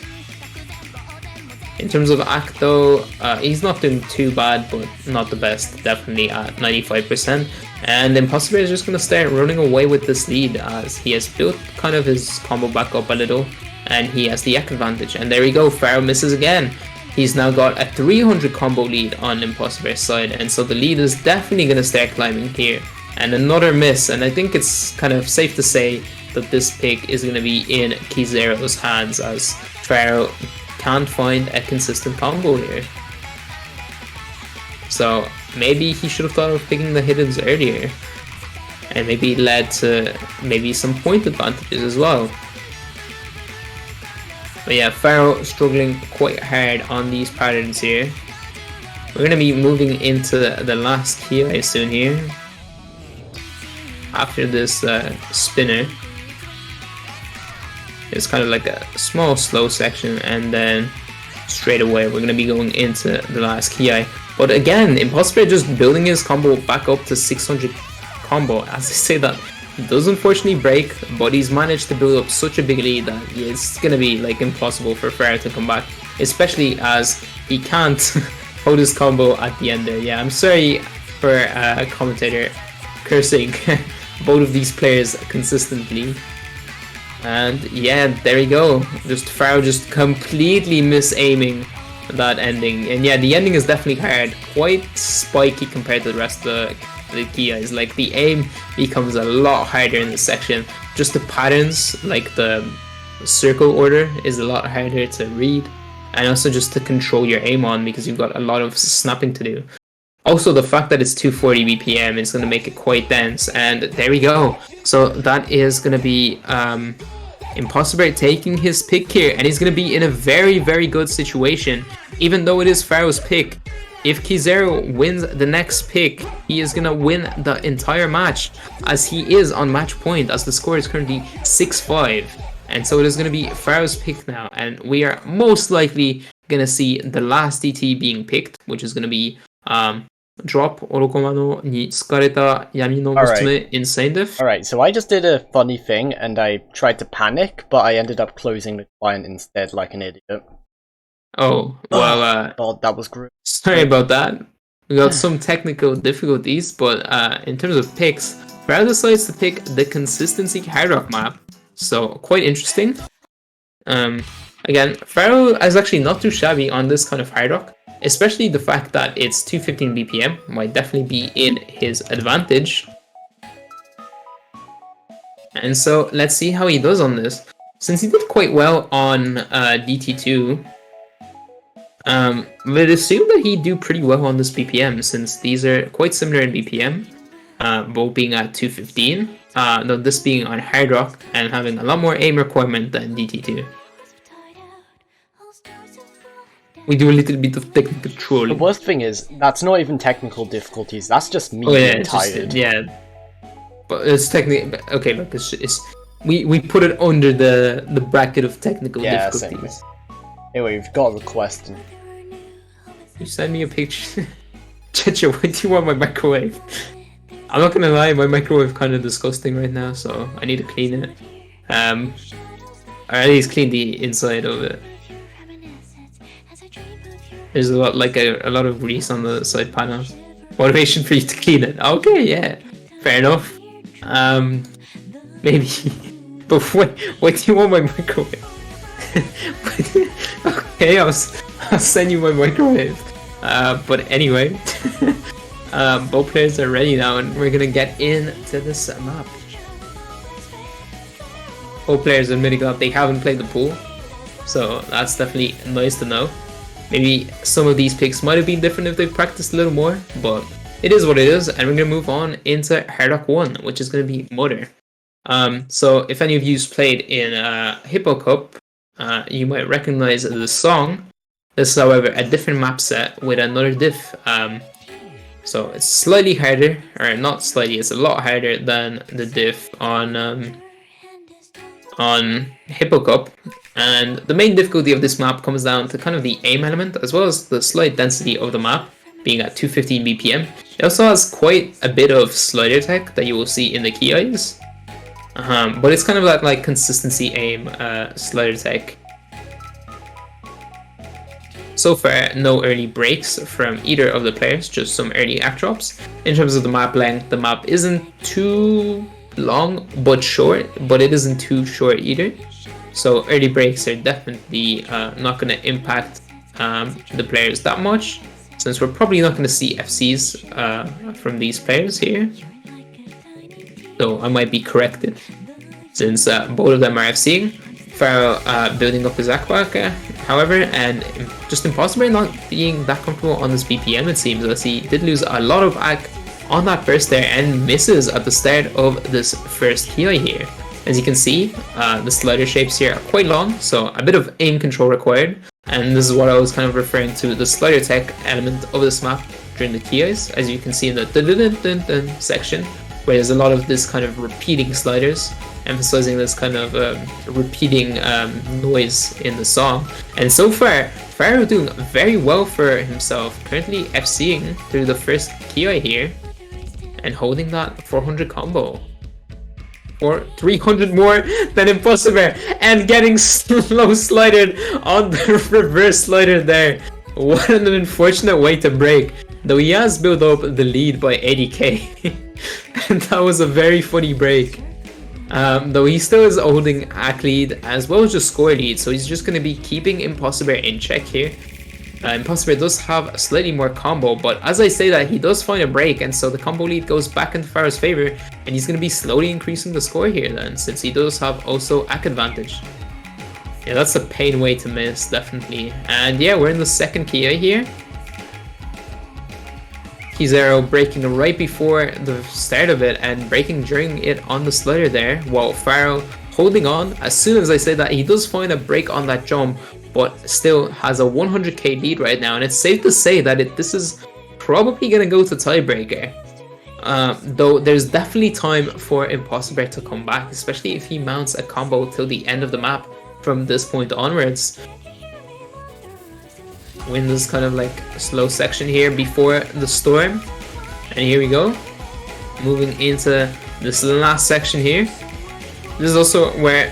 In terms of ACK though, he's not doing too bad, but not the best, definitely at 95%. And Impossible is just going to start running away with this lead, as he has built kind of his combo back up a little, and he has the ACK advantage. And there we go, Faro misses again. He's now got a 300 combo lead on Impossible's side, and so the lead is definitely going to start climbing here. And another miss, and I think it's kind of safe to say that this pick is going to be in Kizero's hands, as Faro can't find a consistent combo here. So maybe he should have thought of picking the hiddens earlier, and maybe it led to maybe some point advantages as well. But yeah, Faro struggling quite hard on these patterns here. We're going to be moving into the last KI soon here, after this spinner. It's kind of like a small slow section, and then straight away we're going to be going into the last KI. But again, Impossible just building his combo back up to 600 combo. As I say that, it does unfortunately break, but he's managed to build up such a big lead that it's going to be like impossible for Faro to come back, especially as he can't hold his combo at the end there. Yeah, I'm sorry for a commentator cursing both of these players consistently. And yeah, there you go. Just Faro just completely misaiming that ending. And yeah, the ending is definitely hard, quite spiky compared to the rest of the Kias. Like the aim becomes a lot harder in this section. Just the patterns, like the circle order, is a lot harder to read, and also just to control your aim on, because you've got a lot of snapping to do. Also, the fact that it's 240 BPM is going to make it quite dense, and there we go. So that is going to be Impossible taking his pick here, and he's going to be in a very, very good situation, even though it is Faro's pick. If Kizaru wins the next pick, he is going to win the entire match, as he is on match point, as the score is currently 6-5. And so it is going to be Faro's pick now, and we are most likely going to see the last DT being picked, which is going to be Drop Orokoma no ni tsukareta yami no musume Insane Diff.
Alright, so I just did a funny thing, and I tried to panic, but I ended up closing the client instead like an idiot.
Oh, well,
God, that was great.
Sorry about that. We got some technical difficulties, but in terms of picks, Faro decides to pick the Consistency Hard Rock map. So, quite interesting. Again, Faro is actually not too shabby on this kind of Hard Rock, especially the fact that it's 215 BPM might definitely be in his advantage. And so, let's see how he does on this. Since he did quite well on DT2, we'd assume that he'd do pretty well on this BPM, since these are quite similar in BPM, both being at 215, though this being on Hard Rock and having a lot more aim requirement than DT2. We do a little bit of technical trolling.
The worst thing is, that's not even technical difficulties, that's just me being tired.
But it's technically... Okay, look, we put it under the bracket of technical difficulties.
Same. Anyway, we've got a request.
You send me a picture. Checha, why do you want my microwave? I'm not gonna lie, my microwave kind of disgusting right now, so I need to clean it. Or at least clean the inside of it. There's a lot of grease on the side panels. Motivation for you to clean it. Okay, yeah, fair enough. Maybe. But why do you want my microwave? Okay, I'll send you my microwave. But anyway, both players are ready now, and we're gonna get into this map. Both players admitting that they haven't played the pool, so that's definitely nice to know. Maybe some of these picks might have been different if they practiced a little more, but it is what it is, and we're gonna move on into Hard Rock 1, which is gonna be Motor. So if any of you's played in Hippo Cup, you might recognize the song. This is, however, a different map set with another diff. So it's slightly harder, or not slightly, it's a lot harder than the diff on Hippo Cup. And the main difficulty of this map comes down to kind of the aim element, as well as the slight density of the map, being at 215 BPM. It also has quite a bit of slider tech that you will see in the key eyes. But it's kind of that like consistency aim slider tech. So far, no early breaks from either of the players, just some early act drops. In terms of the map length, the map isn't too long but short, but it isn't too short either. So early breaks are definitely not going to impact the players that much, since we're probably not going to see FCs from these players here. Though I might be corrected, since both of them are FCing. Faro building up his Akbaka, however, and just Impossible not being that comfortable on this BPM, it seems, as he did lose a lot of Ak on that burst there and misses at the start of this first Kioi here. As you can see, the slider shapes here are quite long, so a bit of aim control required, and this is what I was kind of referring to, the slider tech element of this map during the Kiois, as you can see in the dun dun dun dun section, where there's a lot of this kind of repeating sliders, emphasizing this kind of repeating noise in the song. And so far, Faro doing very well for himself, currently FCing through the first Kioi here, and holding that 400 combo. Or 300 more than Impossible, and getting slow slided on the reverse slider there. What an unfortunate way to break, though he has built up the lead by 80k. And that was a very funny break. Though he still is holding Ak lead as well as just score lead, so he's just going to be keeping Impossible in check here. Impossible does have slightly more combo, but as I say that, he does find a break, and so the combo lead goes back into Faro's favor, and he's going to be slowly increasing the score here then, since he does have also AC advantage. Yeah, that's a pain way to miss, definitely. And yeah, we're in the second Kia here. Kizaru breaking right before the start of it and breaking during it on the slider there, while Faro holding on. As soon as I say that, he does find a break on that jump, but still has a 100k lead right now, and it's safe to say that this is probably going to go to tiebreaker. Though there's definitely time for Impossible to come back, especially if he mounts a combo till the end of the map from this point onwards. We're in this kind of like slow section here before the storm, and here we go, moving into this last section here. This is also where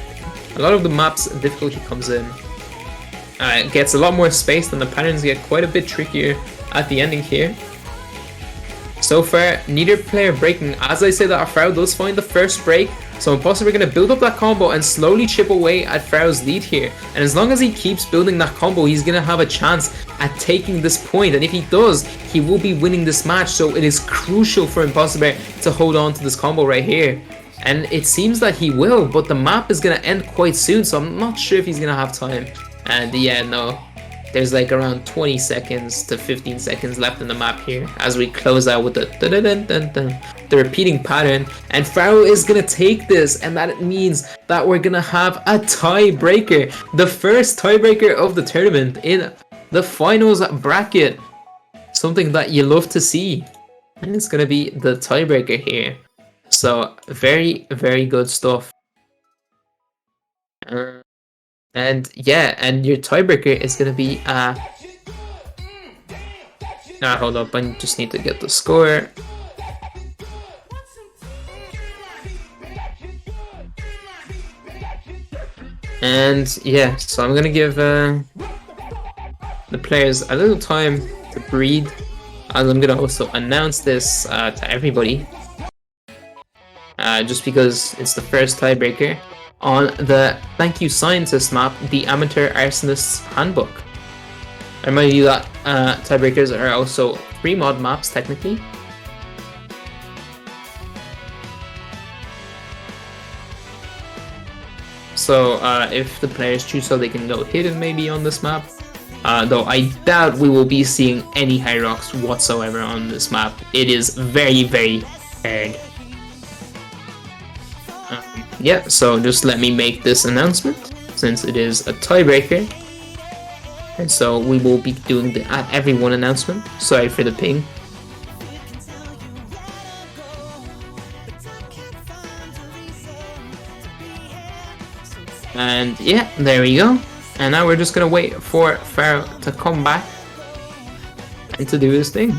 a lot of the map's difficulty comes in. It gets a lot more space, and the patterns get quite a bit trickier at the ending here. So far, neither player breaking. As I say that, Faro does find the first break, so Impossible going to build up that combo and slowly chip away at Faro's lead here. And as long as he keeps building that combo, he's going to have a chance at taking this point. And if he does, he will be winning this match. So it is crucial for Impossible to hold on to this combo right here. And it seems that he will, but the map is going to end quite soon, so I'm not sure if he's going to have time. And yeah, no. There's like around 20 seconds to 15 seconds left in the map here as we close out with the repeating pattern, and Faro is gonna take this, and that means that we're gonna have a tiebreaker, the first tiebreaker of the tournament in the finals bracket, something that you love to see, and it's gonna be the tiebreaker here. So very, very good stuff. And yeah, and your tiebreaker is gonna be hold up, I just need to get the score. And yeah, so I'm gonna give the players a little time to breathe, and I'm gonna also announce this to everybody, just because it's the first tiebreaker on the Thank You Scientist map, the Amateur Arsonist's Handbook. I remind you that tiebreakers are also free mod maps technically. So if the players choose so, they can go hidden maybe on this map. Though I doubt we will be seeing any high rocks whatsoever on this map. It is very, very hard. Yeah, so just let me make this announcement, since it is a tiebreaker. And so we will be doing the at everyone announcement. Sorry for the ping. And yeah, there we go. And now we're just gonna wait for Faro to come back and to do his thing.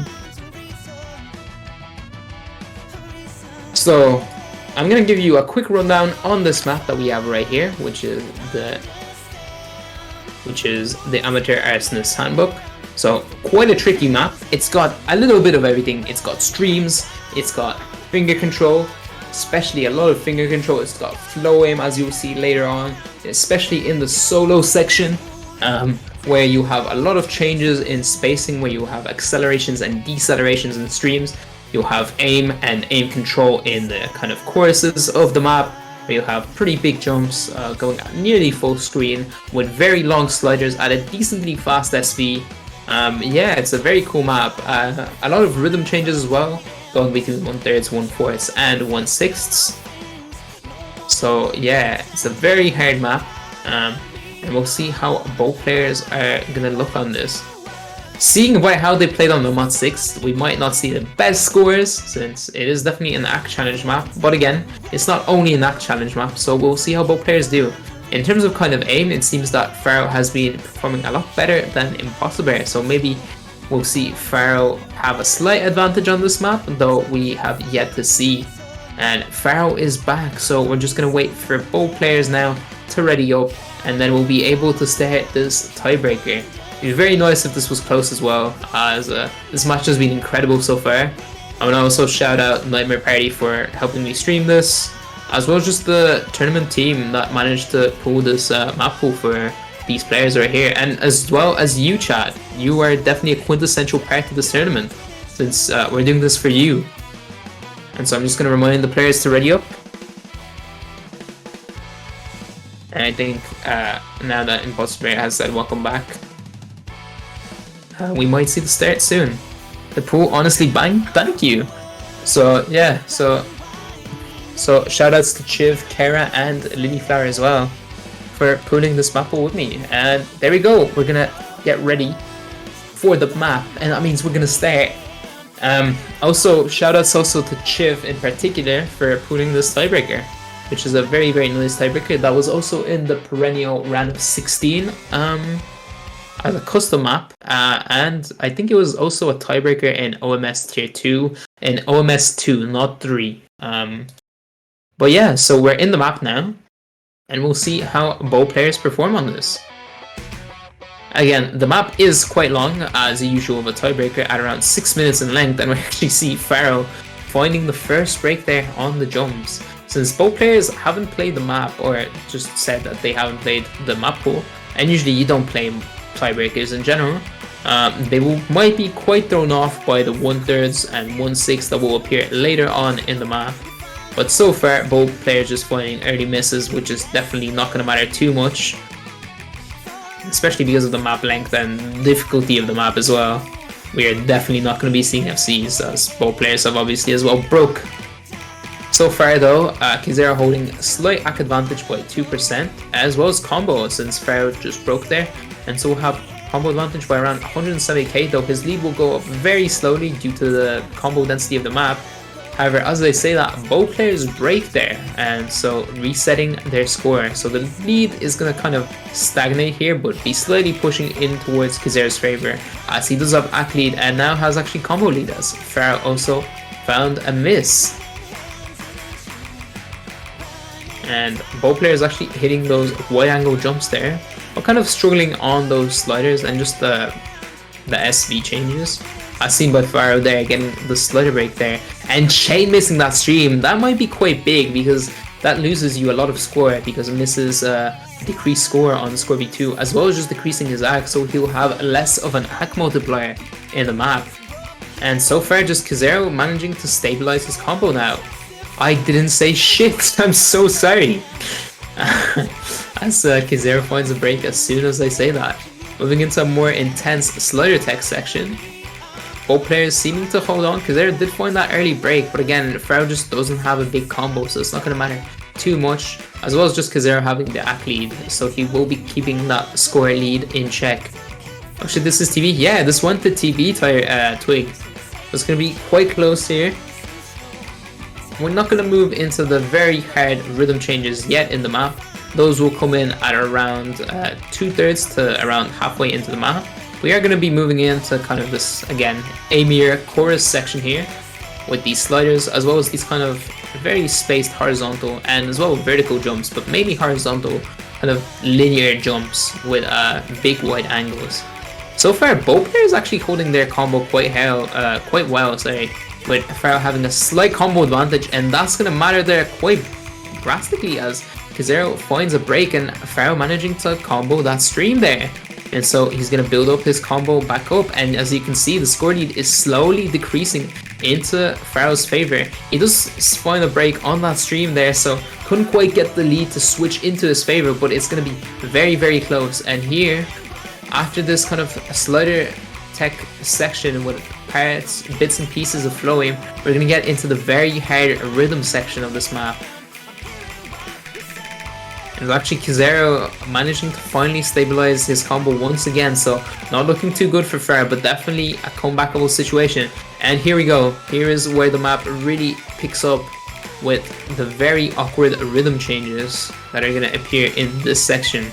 So I'm gonna give you a quick rundown on this map that we have right here, which is the Amateur Arsonist's Handbook. So quite a tricky map. It's got a little bit of everything. It's got streams, it's got finger control, especially a lot of finger control. It's got flow aim, as you'll see later on, especially in the solo section, where you have a lot of changes in spacing, where you have accelerations and decelerations in streams. You'll have aim and aim control in the kind of choruses of the map, where you have pretty big jumps going at nearly full screen with very long sliders at a decently fast SV. Yeah, it's a very cool map. A lot of rhythm changes as well, going between 1/3, 1/4, and 1/6. So yeah, it's a very hard map, and we'll see how both players are gonna look on this. Seeing by how they played on the Mod 6, we might not see the best scores, since it is definitely an act challenge map, but again, it's not only an act challenge map, so we'll see how both players do. In terms of kind of aim, it seems that Faro has been performing a lot better than Impossible, so maybe we'll see Faro have a slight advantage on this map, though we have yet to see. And Faro is back, so we're just going to wait for both players now to ready up, and then we'll be able to start this tiebreaker. It'd be very nice if this was close as well, as this match has been incredible so far. I want to also shout out Nightmare Party for helping me stream this, as well as just the tournament team that managed to pull this map pool for these players right here, and as well as you, Chad. You are definitely a quintessential part of this tournament, since we're doing this for you. And so I'm just going to remind the players to ready up. And I think now that Imposter Bear has said welcome back, we might see the start soon. The pool, honestly, thank you. So yeah, so shoutouts to Chiv, Kara, and Lilyflower as well for pulling this map with me. And there we go. We're gonna get ready for the map, and that means we're gonna start. Also, shoutouts also to Chiv in particular for pulling this tiebreaker, which is a very, very nice tiebreaker that was also in the perennial round of 16 as a custom map, and I think it was also a tiebreaker in OMS tier 2, in OMS 2, not 3. But yeah, so we're in the map now, and we'll see how both players perform on this. Again, the map is quite long, as usual of a tiebreaker, at around 6 minutes in length, and we actually see Faro finding the first break there on the jumps. Since both players haven't played the map, or just said that they haven't played the map pool, and usually you don't play tiebreakers in general, they might be quite thrown off by the 1/3 and 1/6 that will appear later on in the map. But so far, both players just finding early misses, which is definitely not going to matter too much, especially because of the map length and difficulty of the map as well. We are definitely not going to be seeing FCs, as both players have obviously as well broke. So far though, Kizera holding a slight ACK advantage by 2%, as well as combo, since Faro just broke there, and so we'll have combo advantage by around 170k, though his lead will go up very slowly due to the combo density of the map. However, as I say that, both players break there, and so resetting their score. So the lead is going to kind of stagnate here, but be slightly pushing in towards Kizera's favor, as he does have ACK lead and now has actually combo lead, as Faro also found a miss. And both players actually hitting those wide angle jumps there, but kind of struggling on those sliders and just the SV changes, as seen by Faro there, getting the slider break there, and Chain missing that stream. That might be quite big, because that loses you a lot of score, because it misses decreased score on Score V2, as well as just decreasing his ACK, so he'll have less of an ACK multiplier in the map. And so far, just Kizera managing to stabilize his combo now. I didn't say shit, I'm so sorry. As Kizera finds a break as soon as I say that. Moving into a more intense slider tech section. Both players seeming to hold on. Kizera did find that early break, but again, Faro just doesn't have a big combo, so it's not going to matter too much. As well as just Kizera having the ACK lead, so he will be keeping that score lead in check. Oh shit, this is TV? Yeah, this went to TV Twig. It's going to be quite close here. We're not going to move into the very hard rhythm changes yet in the map. Those will come in at around 2/3 to around halfway into the map. We are going to be moving into kind of this, again, Amir chorus section here, with these sliders, as well as these kind of very spaced horizontal and as well vertical jumps, but mainly horizontal kind of linear jumps with big wide angles. So far, both players actually holding their combo quite well, sorry, with Faro having a slight combo advantage, and that's going to matter there quite drastically, as Kizera finds a break and Faro managing to combo that stream there. And so he's going to build up his combo back up, and as you can see, the score lead is slowly decreasing into Faro's favor. He does find a break on that stream there, so couldn't quite get the lead to switch into his favor, but it's going to be very, very close. And here, after this kind of slider tech section with parts, bits and pieces of flowing, we're going to get into the very hard rhythm section of this map. And actually Kizera managing to finally stabilize his combo once again, so not looking too good for Faro, but definitely a comebackable situation. And here we go. Here is where the map really picks up with the very awkward rhythm changes that are going to appear in this section,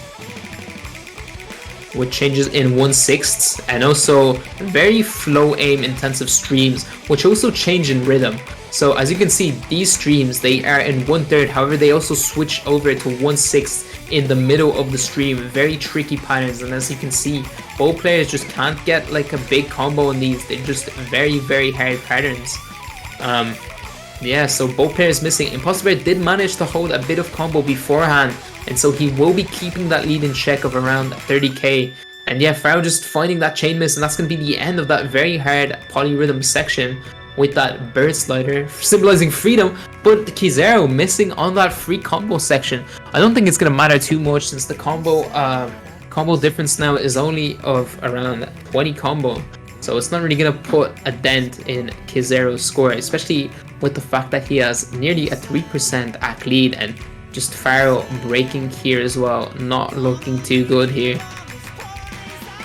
with changes in 1/6 and also very flow aim intensive streams, which also change in rhythm. So as you can see, these streams, they are in 1/3, however they also switch over to 1/6 in the middle of the stream. Very tricky patterns, and as you can see, both players just can't get like a big combo in these. They're just very, very hard patterns. Yeah, so both players missing. Imposter Bear did manage to hold a bit of combo beforehand, and so he will be keeping that lead in check of around 30k. And yeah, Faro just finding that chain miss, and that's going to be the end of that very hard polyrhythm section with that bird slider symbolizing freedom. But Kizero missing on that free combo section. I don't think it's going to matter too much, since the combo difference now is only of around 20 combo. So it's not really going to put a dent in Kizero's score, especially with the fact that he has nearly a 3% AC lead, and just Faro breaking here as well. Not looking too good here.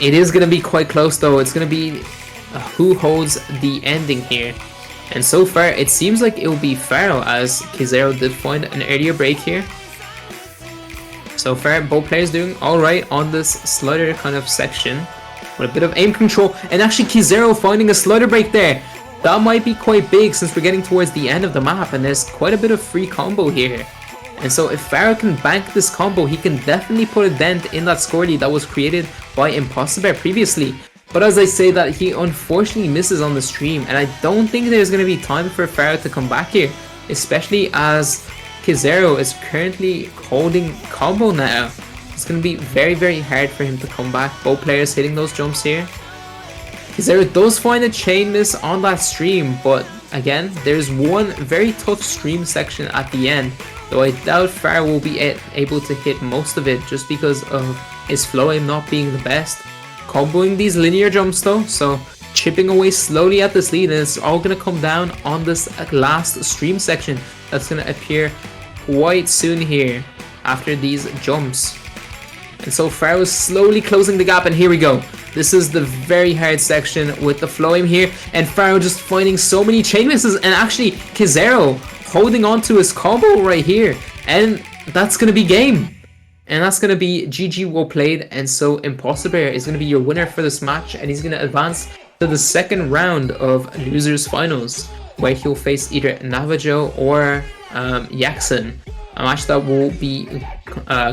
It is going to be quite close though. It's going to be who holds the ending here. And so far it seems like it will be Faro, as Kizero did find an earlier break here. So far both players doing alright on this slider kind of section, with a bit of aim control, and actually Kizero finding a slider break there. That might be quite big, since we're getting towards the end of the map and there's quite a bit of free combo here. And so if Faro can bank this combo, he can definitely put a dent in that score lead that was created by Impossible previously. But as I say that, he unfortunately misses on the stream, and I don't think there's going to be time for Faro to come back here, especially as Kizero is currently holding combo now. It's going to be very, very hard for him to come back. Both players hitting those jumps here. Kizero does find a chain miss on that stream, but again, there's one very tough stream section at the end, though I doubt Faro will be able to hit most of it just because of his flow aim not being the best. Comboing these linear jumps though, so chipping away slowly at this lead, and it's all going to come down on this last stream section that's going to appear quite soon here after these jumps. And so Faro is slowly closing the gap, and here we go. This is the very hard section with the flow aim here, and Faro just finding so many chain misses, and actually Kizero holding on to his combo right here, and that's going to be game. And that's going to be GG, well played. And so Impossible is going to be your winner for this match, and he's going to advance to the second round of losers finals, where he'll face either Navajo or Yaxon, a match that will be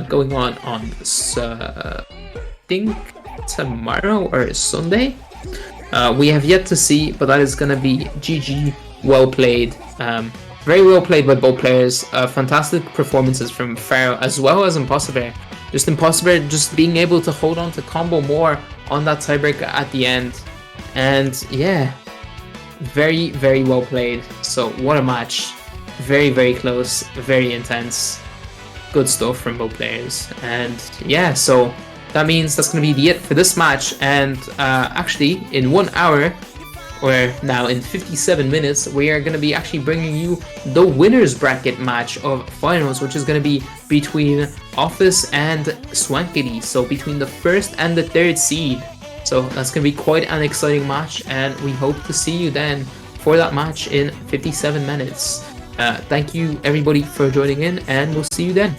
going on I think tomorrow or Sunday. We have yet to see, but that is going to be GG, well played. Very well played by both players. Fantastic performances from Faro as well as Impossible. Just Impossible just being able to hold on to combo more on that tiebreaker at the end. And yeah, very, very well played. So what a match. Very, very close, very intense. Good stuff from both players. And yeah, so that means that's going to be it for this match. And actually, in 1 hour, or now in 57 minutes, we are going to be actually bringing you the winners bracket match of finals, which is going to be between Office and Swankity, so between the first and the third seed. So that's going to be quite an exciting match, and we hope to see you then for that match in 57 minutes. Thank you everybody for joining in, and we'll see you then.